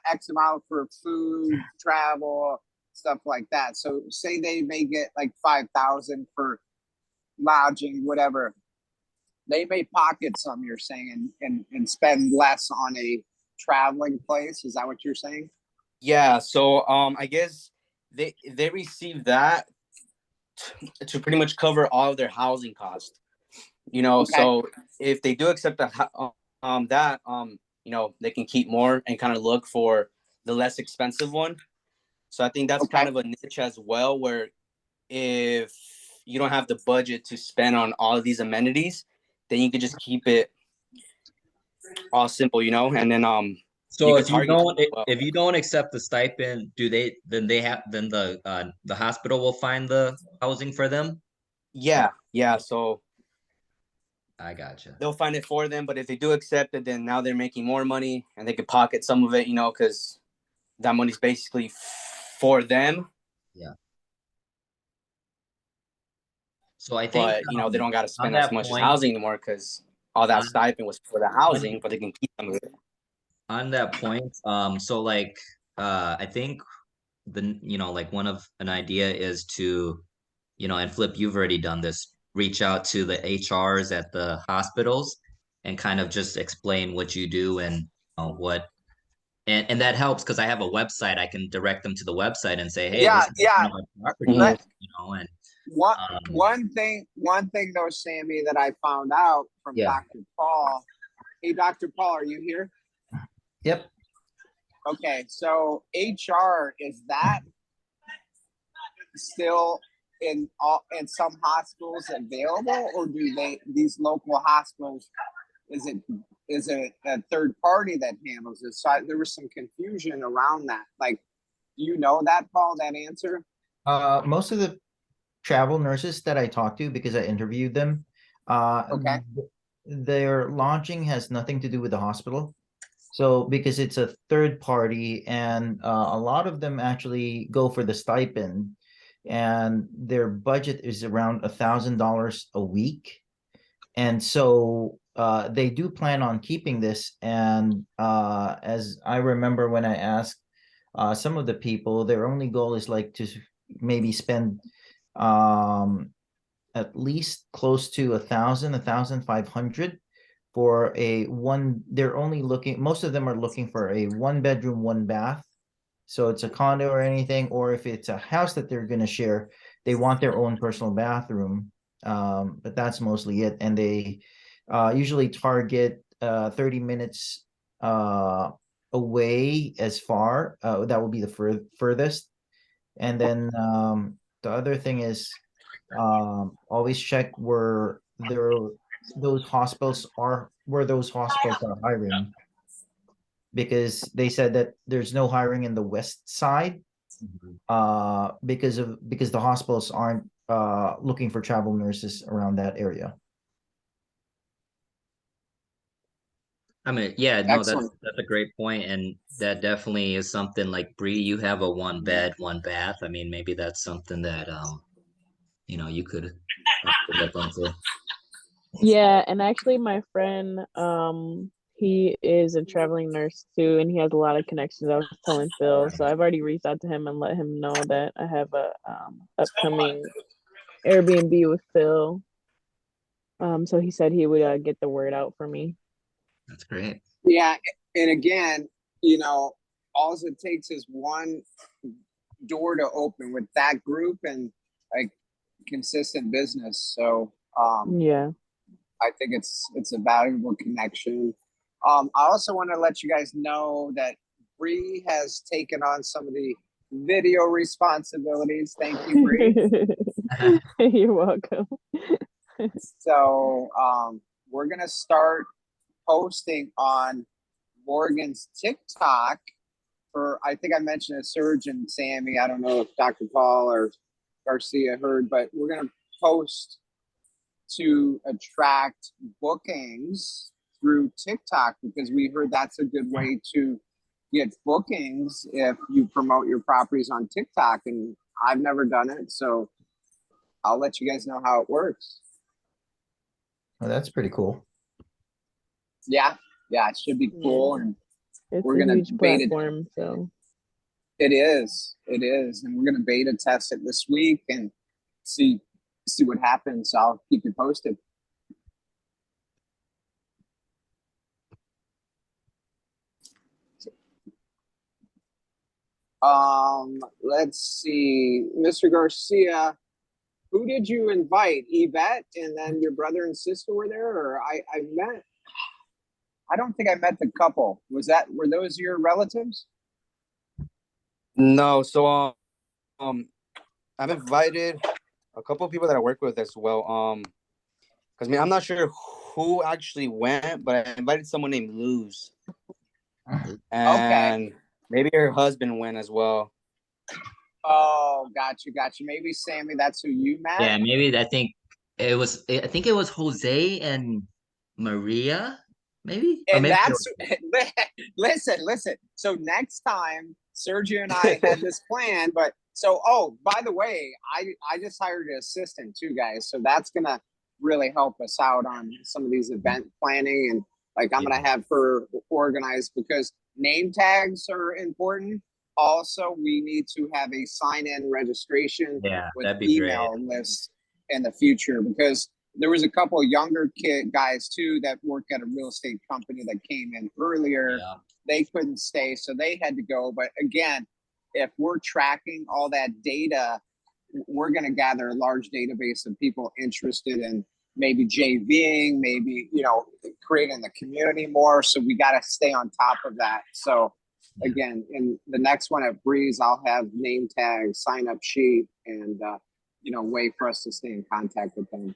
X amount for food, travel, stuff like that. So say they may get like 5,000 for lodging, whatever. They may pocket some. You're saying and spend less on a traveling place. Is that what you're saying? Yeah. So I guess they receive that to pretty much cover all of their housing costs. You know, Okay. so if they do accept that you know, they can keep more and kind of look for the less expensive one. So I think that's kind Okay. of a niche as well, where if you don't have the budget to spend on all of these amenities, then you could just keep it all simple, you know, and then you So could target them as well. if you don't accept the stipend, then the hospital will find the housing for them? Yeah, yeah. So I gotcha. they'll find it for them, but if they do accept it, then now they're making more money and they could pocket some of it, you know, because that money's basically for them. Yeah. So I think But you know, they don't got to on spend as that much as point, housing anymore because all that on, stipend was for the on housing, but they can keep some of it. on that point, so like I think like one of an idea is to, and Flip, you've already done this, reach out to the HRs at the hospitals and kind of just explain what you do and what and that helps because I have a website. I can direct them to the website and say, hey, Yeah. this is Yeah. one of our Mhm. properties, and One um one thing though, Sammy, that I found out from yeah. Dr. Paul. Hey, Dr. Paul, are you here? Yep. Okay, so HR, is that still in some hospitals available, or do these local hospitals, is it a third party that handles this? So there was some confusion around that. Like, do you know that, Paul? That answer? Most of the travel nurses that I talked to, because I interviewed them, Okay. their lodging has nothing to do with the hospital. So because it's a third party, and a lot of them actually go for the stipend, and their budget is around $1,000 a week. And so they do plan on keeping this. And as I remember when I asked some of the people, their only goal is like to maybe spend um, at least close to 1,500 for a one. They're only looking, most of them are looking for a 1 bedroom, 1 bath. So it's a condo or anything, or if it's a house that they're going to share, they want their own personal bathroom. But that's mostly it. And they usually target 30 minutes away as far. That will be the furthest. And then the other thing is always check where those hospitals are hiring, because they said that there's no hiring in the west side because the hospitals aren't looking for travel nurses around that area. I mean, yeah, no, Excellent. that's a great point, and that definitely is something like Bree, you have a one bed, one bath. I mean, maybe that's something that you could look into. Yeah, and actually my friend, he is a traveling nurse too, and he has a lot of connections. I was telling Phil, so I've already reached out to him and let him know that I have a upcoming Airbnb with Phil. So he said he would get the word out for me. That's great. Yeah, and again, all it takes is one door to open with that group and like consistent business. So Yeah. I think it's a valuable connection. I also want to let you guys know that Bree has taken on some of the video responsibilities. Thank you, Bree. You're welcome. So we're gonna start posting on Morgan's TikTok for, I think I mentioned a surgeon, Sammy. I don't know if Dr. Paul or Garcia heard, but we're gonna post to attract bookings through TikTok because we heard that's a good way to get bookings if you promote your properties on TikTok. And I've never done it, so I'll let you guys know how it works. Oh, that's pretty cool. Yeah, it should be cool, and it's we're a gonna huge beta. platform, so It is, and we're gonna beta test it this week and see what happens. I'll keep you posted. Let's see, Mr. Garcia, who did you invite? Yvette and then your brother and sister were there, or I don't think I met the couple. Were those your relatives? No, so I've invited a couple of people that I work with as well. Because I'm not sure who actually went, but I invited someone named Luz, and maybe her husband went as well. Oh, got you. Maybe Sammy, that's who you met. Yeah, maybe I think it was Jose and Maria, maybe. Or And maybe that's listen. So next time, Sergio and I had this plan, but by the way, I just hired an assistant too, guys. So that's gonna really help us out on some of these event planning, and like I'm gonna have her organized because name tags are important. Also, we need to have a sign-in registration with that'd be email list in the future because there was a couple of younger guys too that work at a real estate company that came in earlier. Yeah. They couldn't stay, so they had to go. But again, if we're tracking all that data, we're going to gather a large database of people interested in maybe JVing, maybe creating the community more. So we got to stay on top of that. So again, in the next one at Breeze, I'll have name tags, sign up sheet, and way for us to stay in contact with them.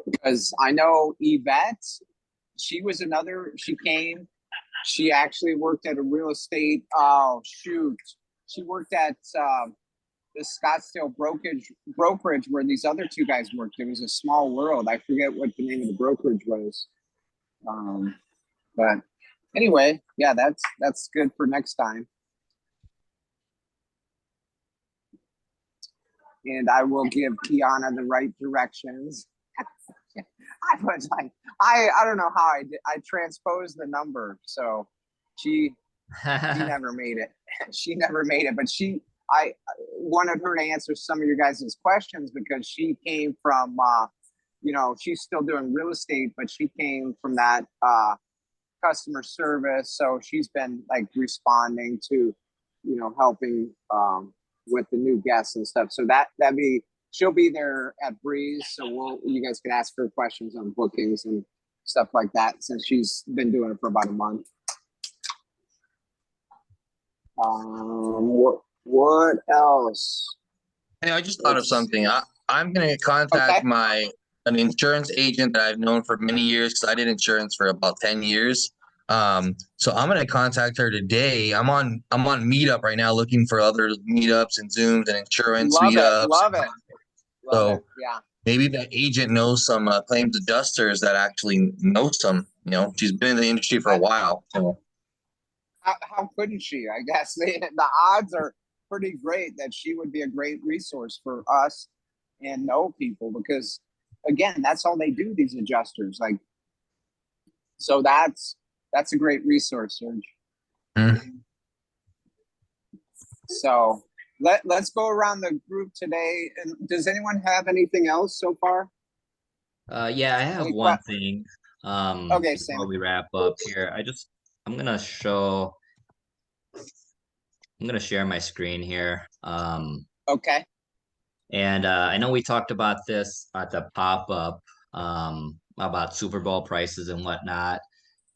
Because I know Yvette, she came, she actually worked at a real estate, she worked at the Scottsdale brokerage where these other two guys worked. It was a small world. I forget what the name of the brokerage was. But anyway, yeah, that's good for next time. And I will give Kiana the right directions. I was like, I don't know how I did. I transposed the number, so she never made it. She never made it, but I wanted her to answer some of your guys' questions because she came from, she's still doing real estate, but she came from that customer service, so she's been like responding to, helping with the new guests and stuff. So she'll be there at Breeze, so you guys can ask her questions on bookings and stuff like that since she's been doing it for about a month. What else? Hey, I just thought of something. I'm gonna contact my an insurance agent that I've known for many years because I did insurance for about 10 years. So I'm gonna contact her today. I'm on Meetup right now looking for other meetups and Zooms and insurance Love it. meetups. Love it. Love it. So Yeah. maybe that agent knows some claims adjusters that actually know some. You know, she's been in the industry for a while. So How couldn't she? I guess the odds are pretty great that she would be a great resource for us and know people because, again, that's all they do. These adjusters, like, so that's a great resource, Serge. mm. So let's go around the group today. And does anyone have anything else so far? Yeah, I have Any one thing. Okay, Before Sam. we wrap up here, I'm gonna show. I'm gonna share my screen here. Okay. And I know we talked about this at the pop-up, about Super Bowl prices and whatnot.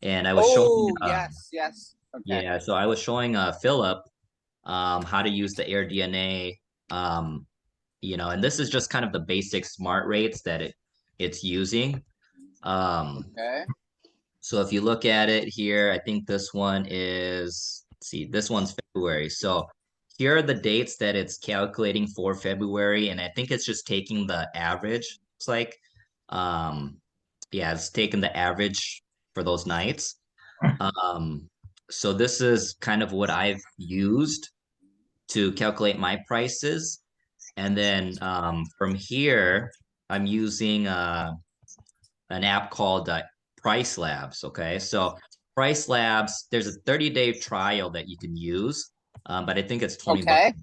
And I was showing, Oh, yes, yes. Okay. yeah, so I was showing Philip how to use the AirDNA, and this is just kind of the basic smart rates that it's using. Okay. So if you look at it here, I think this one is, let's see, this one's February. So here are the dates that it's calculating for February, and I think it's just taking the average. It's like, um, yeah, it's taking the average for those nights. Um, so this is kind of what I've used to calculate my prices. And then from here, I'm using an app called Price Labs. Okay, so Price Labs, there's a 30-day trial that you can use, but I think it's 20 bucks Okay. a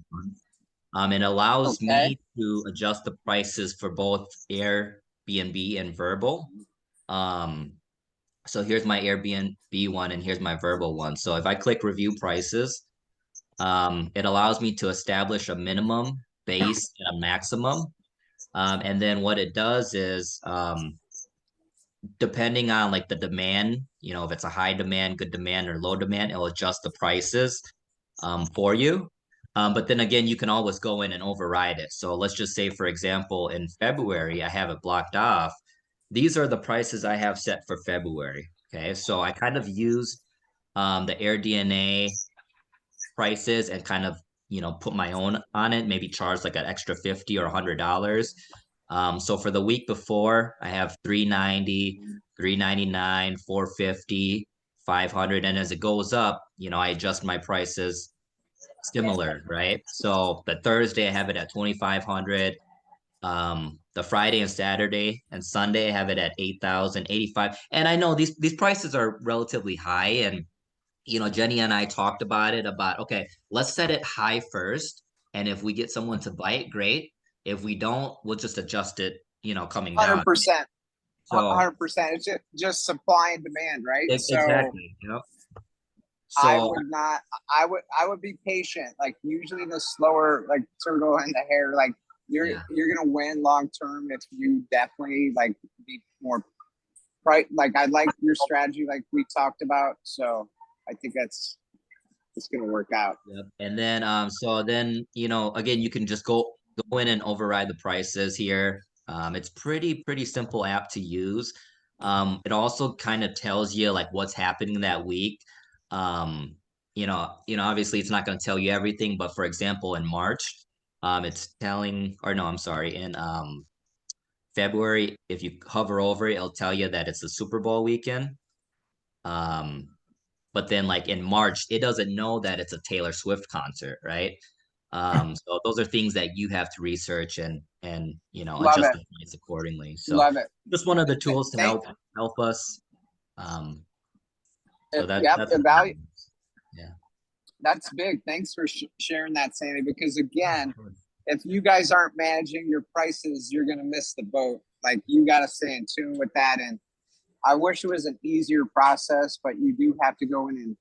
month. It allows Okay. me to adjust the prices for both Airbnb and Verbal. So here's my Airbnb one and here's my Verbal one. So if I click review prices, it allows me to establish a minimum, base, and a maximum. And then what it does is, depending on like the demand, if it's a high demand, good demand, or low demand, it'll adjust the prices for you. But then again, you can always go in and override it. So let's just say, for example, in February, I have it blocked off. These are the prices I have set for February. Okay, so I kind of use the AirDNA prices and kind of put my own on it, maybe charge like an extra 50 or $100. So for the week before, I have 390, 399, 450, 500, and as it goes up, I adjust my prices similar, right? So the Thursday I have it at 2,500. The Friday and Saturday and Sunday I have it at 8,000, 85. And I know these prices are relatively high, and Jenny and I talked about it about, okay, let's set it high first. And if we get someone to bite, great. If we don't, we'll just adjust it, coming down. 100%. So 100%. It's just supply and demand, right? So exactly. I So would not. I would be patient. Like usually the slower, like turtle in the hair, like yeah. you're gonna win long term if you definitely like be more right. Like I like your strategy, like we talked about. So I think it's gonna work out. Yep. And then so then again, you can just go in and override the prices here. It's pretty simple app to use. It also kind of tells you like what's happening that week. Obviously it's not going to tell you everything, but for example, in March, it's telling, or no, I'm sorry, in February, if you hover over it, it'll tell you that it's the Super Bowl weekend. Um, but then like in March, it doesn't know that it's a Taylor Swift concert, right? So those are things that you have to research and Love adjust it. the price accordingly. So Love it. just one of the tools to Thank. help us. So Yep. that's The value. yeah. That's big. Thanks for sharing that, Sandy. Because again, Of course. if you guys aren't managing your prices, you're gonna miss the boat. Like you got to stay in tune with that. And I wish it was an easier process, but you do have to go in and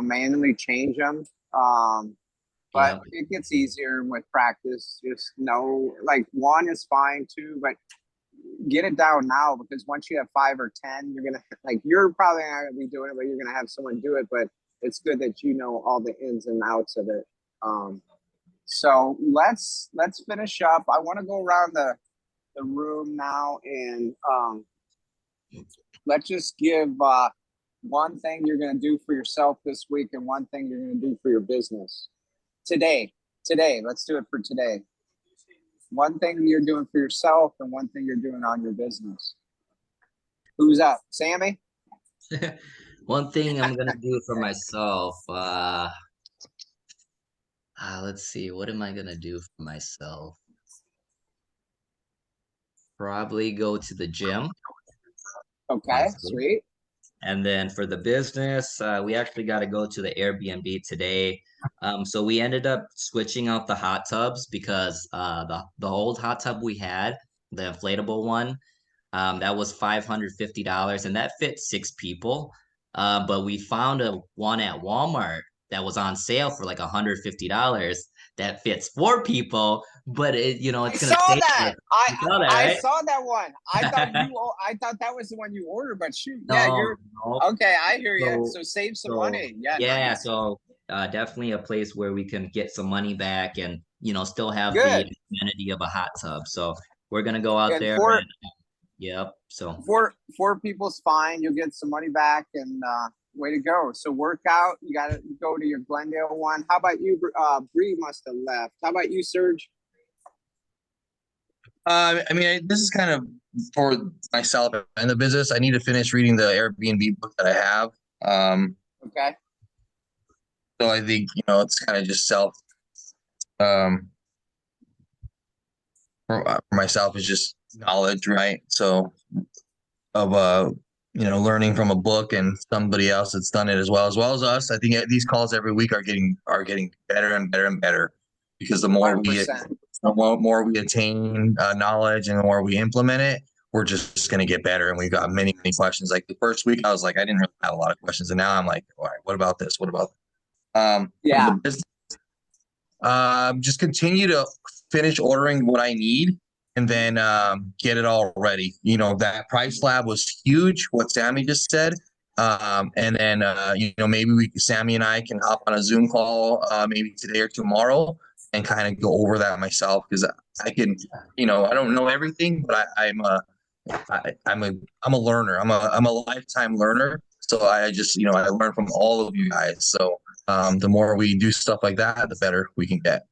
manually change them. But Yeah. it gets easier with practice. Just know, like one is fine too, but get it down now because once you have 5 or 10, you're gonna you're probably not gonna be doing it, but you're gonna have someone do it. But it's good that you know all the ins and outs of it. So let's finish up. I want to go around the room now, and let's just give one thing you're going to do for yourself this week and one thing you're going to do for your business today. Let's do it for today. One thing you're doing for yourself and one thing you're doing on your business. Who's up? Sammy? One thing I'm gonna do for myself. Let's see. What am I gonna do for myself? Probably go to the gym. Okay, Honestly. sweet. And then for the business, we actually got to go to the Airbnb today. So we ended up switching out the hot tubs because the old hot tub we had, the inflatable one, that was $550 and that fit 6 people. But we found a one at Walmart that was on sale for like $150 that fits 4 people, but I it's gonna saw save that. us. You saw that, I right? saw that one. I thought that was the one you ordered, but shoot, yeah, No, you're no. okay. I hear you. So, So save some so money. Yeah, yeah, nice. so definitely a place where we can get some money back and still have the Good. amenity of a hot tub. So we're gonna go out And there four and yep. So four people's fine. You'll get some money back, and way to go. So work out. You got to go to your Glendale one. How about you? Bree must have left. How about you, Serge? I mean, this is kind of for myself and the business. I need to finish reading the Airbnb book that I have. Okay. So I think, it's kind of just self, um, for myself is just knowledge, right? So of, learning from a book and somebody else that's done it as well as us. I think these calls every week are getting better and better and better because the more we 100%. the more we attain knowledge and the more we implement it, we're just going to get better. And we've got many, many questions. Like the first week, I was like, I didn't really have a lot of questions. And now I'm like, all right, what about this? What about for Yeah. the business? Just continue to finish ordering what I need and then get it all ready. That price lab was huge, what Sammy just said. And then, maybe Sammy and I can hop on a Zoom call maybe today or tomorrow and kind of go over that myself because I can, I don't know everything, but I'm a learner. I'm a lifetime learner. So I just, I learn from all of you guys. So the more we do stuff like that, the better we can get.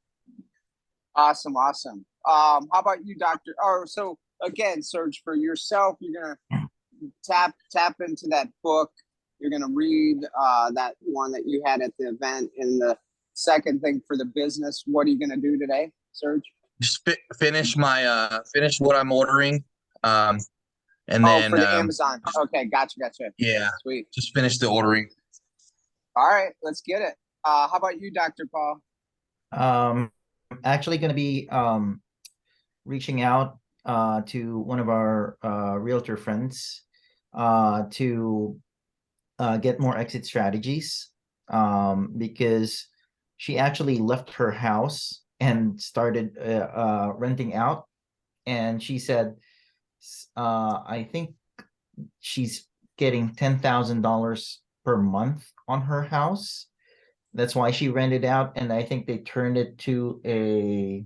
Awesome. How about you, Doctor? Oh, so again, Serge, for yourself, you're gonna tap into that book. You're gonna read that one that you had at the event. And the second thing for the business, what are you gonna do today, Serge? Just finish finish what I'm ordering, and then for the Amazon. Okay, gotcha. Yeah, Sweet. just finish the ordering. All right, let's get it. How about you, Dr. Paul? Actually going to be reaching out to one of our realtor friends to get more exit strategies because she actually left her house and started renting out, and she said I think she's getting $10,000 per month on her house. That's why she rented out, and I think they turned it to can't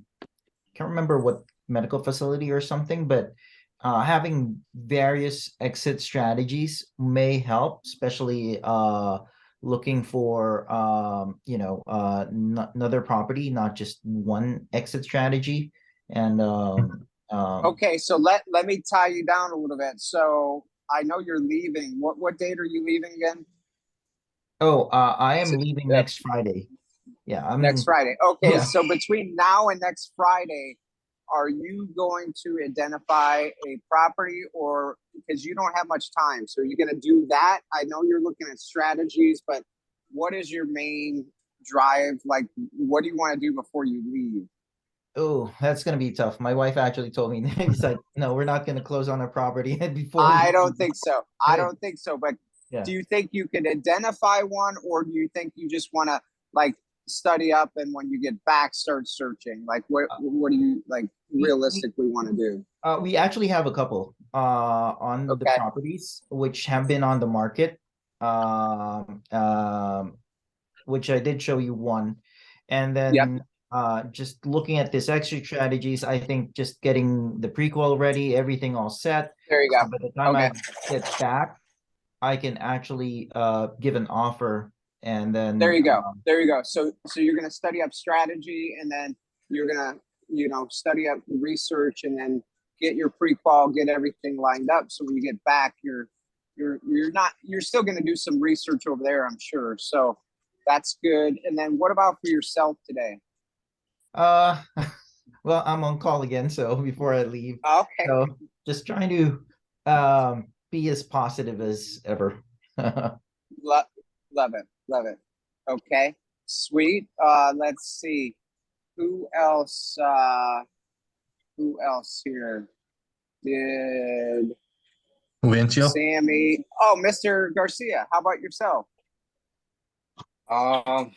remember what medical facility or something, but having various exit strategies may help, especially looking for another property, not just one exit strategy. And okay, so let me tie you down a little bit. So I know you're leaving. What date are you leaving again? I am leaving next Friday. Yeah, next Friday. Okay, yeah. So between now and next Friday, are you going to identify a property, or because you don't have much time, so you're going to do that? I know you're looking at strategies, but what is your main drive? Like, what do you want to do before you leave? Oh, that's gonna be tough. My wife actually told me, he's like, no, we're not gonna close on a property before. I don't think so. I don't think so. But yeah. Do you think you can identify one, or do you think you just want to like study up and when you get back start searching? Like, what do you like realistically want to do? We actually have a couple on the properties which have been on the market. Which I did show you one, and then just looking at this exit strategies, I think just getting the prequel ready, everything all set. There you So go. by the time Okay. I get back, I can actually give an offer, and then There you go. There you go. So you're going to study up strategy, and then you're going to, study up research, and then get your pre-qual, get everything lined up. So when you get back, you're still going to do some research over there, I'm sure. So that's good. And then what about for yourself today? Uh, well, I'm on call again, so before I leave, Okay. so just trying to be as positive as ever. Love it. Love it. Okay. Sweet. Let's see. Who else here? Did Vincio. Sammy? Oh, Mr. Garcia. How about yourself?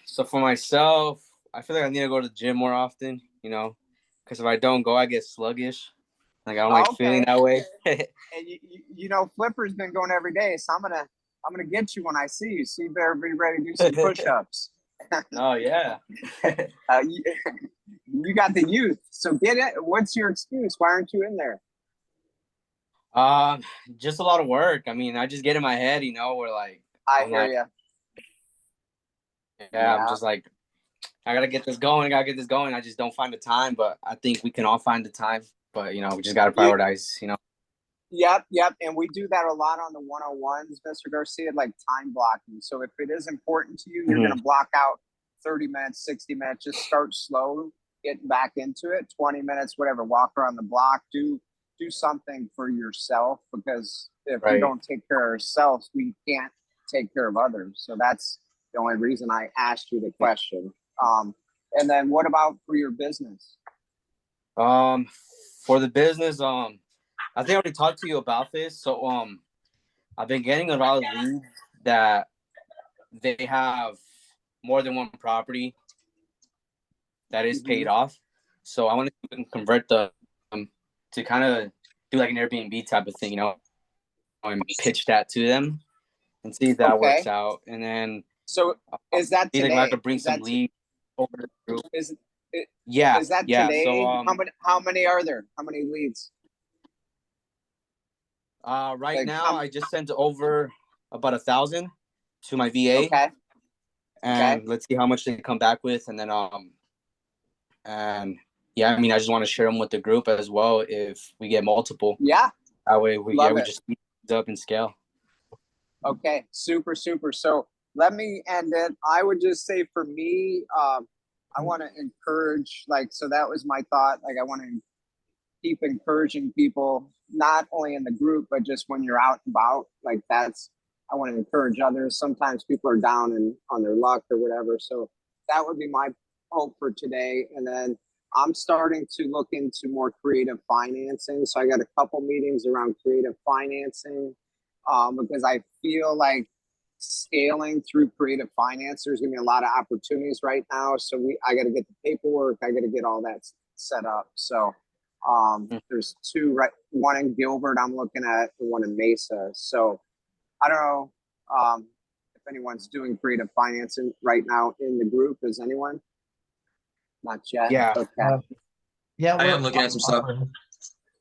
So for myself, I feel like I need to go to the gym more often, because if I don't go, I get sluggish. Like I don't like feeling that way. And Flipper's been going every day, so I'm gonna get you when I see you. So you better be ready to do some push-ups. Oh yeah. You got the youth, so get it. What's your excuse? Why aren't you in there? Just a lot of work. I mean, I just get in my head, where like I hear you. Yeah, I'm just like, I gotta get this going. I just don't find the time, but I think we can all find the time. But we just gotta prioritize. Yep. And we do that a lot on the 101s, Mr. Garcia, like time blocking. So if it is important to you, you're going to block out 30 minutes, 60 minutes, just start slow, get back into it, 20 minutes, whatever, walk around the block, do something for yourself, because if we don't take care of ourselves, we can't take care of others. So that's the only reason I asked you the question. And then what about for your business? For the business, I think I already talked to you about this. So I've been getting a lot of leads that they have more than one property that is paid off. So I want to convert them to kind of do like an Airbnb type of thing, and pitch that to them and see if that works out. And then so is that today? I could bring some leads over the group. Is that today? So how many are there? How many leads? Right now, I just sent over about 1,000 to my VA. Okay. And let's see how much they come back with, and then and yeah, I mean, I just want to share them with the group as well if we get multiple. Yeah. That way we just speed up and scale. Okay. Super. So let me end it. I would just say for me, I want to encourage, so that was my thought. I want to keep encouraging people, not only in the group, but just when you're out and about. I want to encourage others. Sometimes people are down and on their luck or whatever. So that would be my hope for today. And then I'm starting to look into more creative financing. So I got a couple meetings around creative financing, because I feel like scaling through creative finance, there's going to be a lot of opportunities right now. So I got to get the paperwork. I got to get all that set up. So there's two, right? One in Gilbert I'm looking at, and one in Mesa. So I don't know if anyone's doing creative financing right now in the group. Is anyone? Not yet. Yeah. Okay. Yeah, I am looking at some stuff.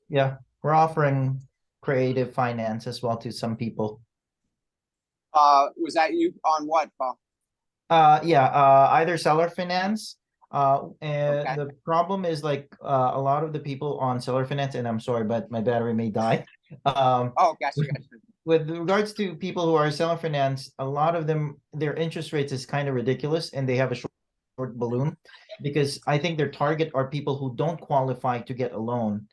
Yeah, we're offering creative finance as well to some people. Was that you on what, Paul? Either seller finance. And the problem is a lot of the people on seller finance, and I'm sorry, but my battery may die. Gotcha. With regards to people who are seller finance, a lot of them, their interest rates is kind of ridiculous, and they have a short balloon, because I think their target are people who don't qualify to get a loan,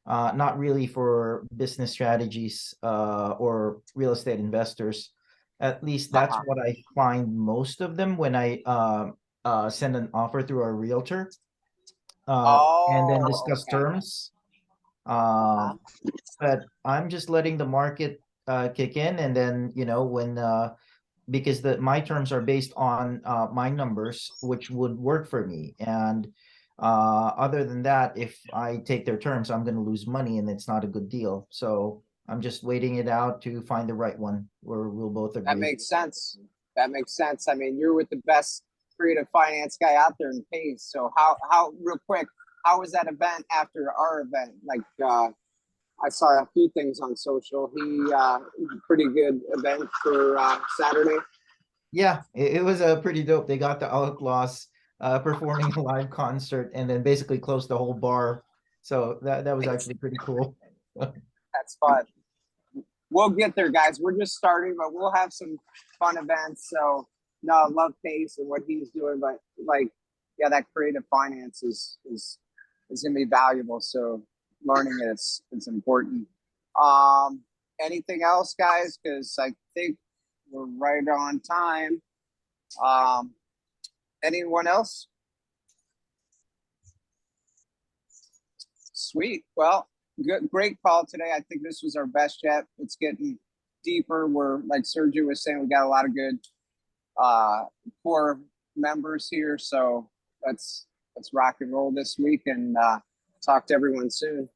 not really for business strategies or real estate investors. At least that's what I find most of them when I send an offer through our realtor, and then discuss terms. But I'm just letting the market kick in, and then when because my terms are based on my numbers, which would work for me. And other than that, if I take their terms, I'm going to lose money, and it's not a good deal. So I'm just waiting it out to find the right one where we'll both agree. That makes sense. I mean, you're with the best creative finance guy out there in Pace. So how real quick, how was that event after our event? Like I saw a few things on social. He pretty good event for Saturday. Yeah, it was pretty dope. They got the Outlaws performing a live concert and then basically closed the whole bar. So that was actually pretty cool. That's fun. We'll get there, guys. We're just starting, but we'll have some fun events. So no, I love Pace and what he's doing, but like, yeah, that creative finance is gonna be valuable. So learning it's important. Anything else, guys? Because I think we're right on time. Anyone else? Sweet. Well, good, great call today. I think this was our best yet. It's getting deeper. We're like Sergio was saying, we got a lot of good core members here. So let's rock and roll this week and talk to everyone soon.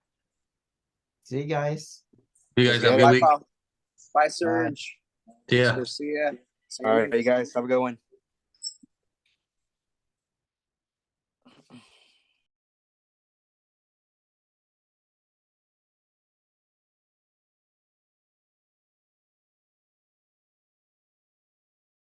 See you guys. You guys have a good Bye, week. Paul. Bye, Serge. Yeah. Garcia. All right, you guys have a good one.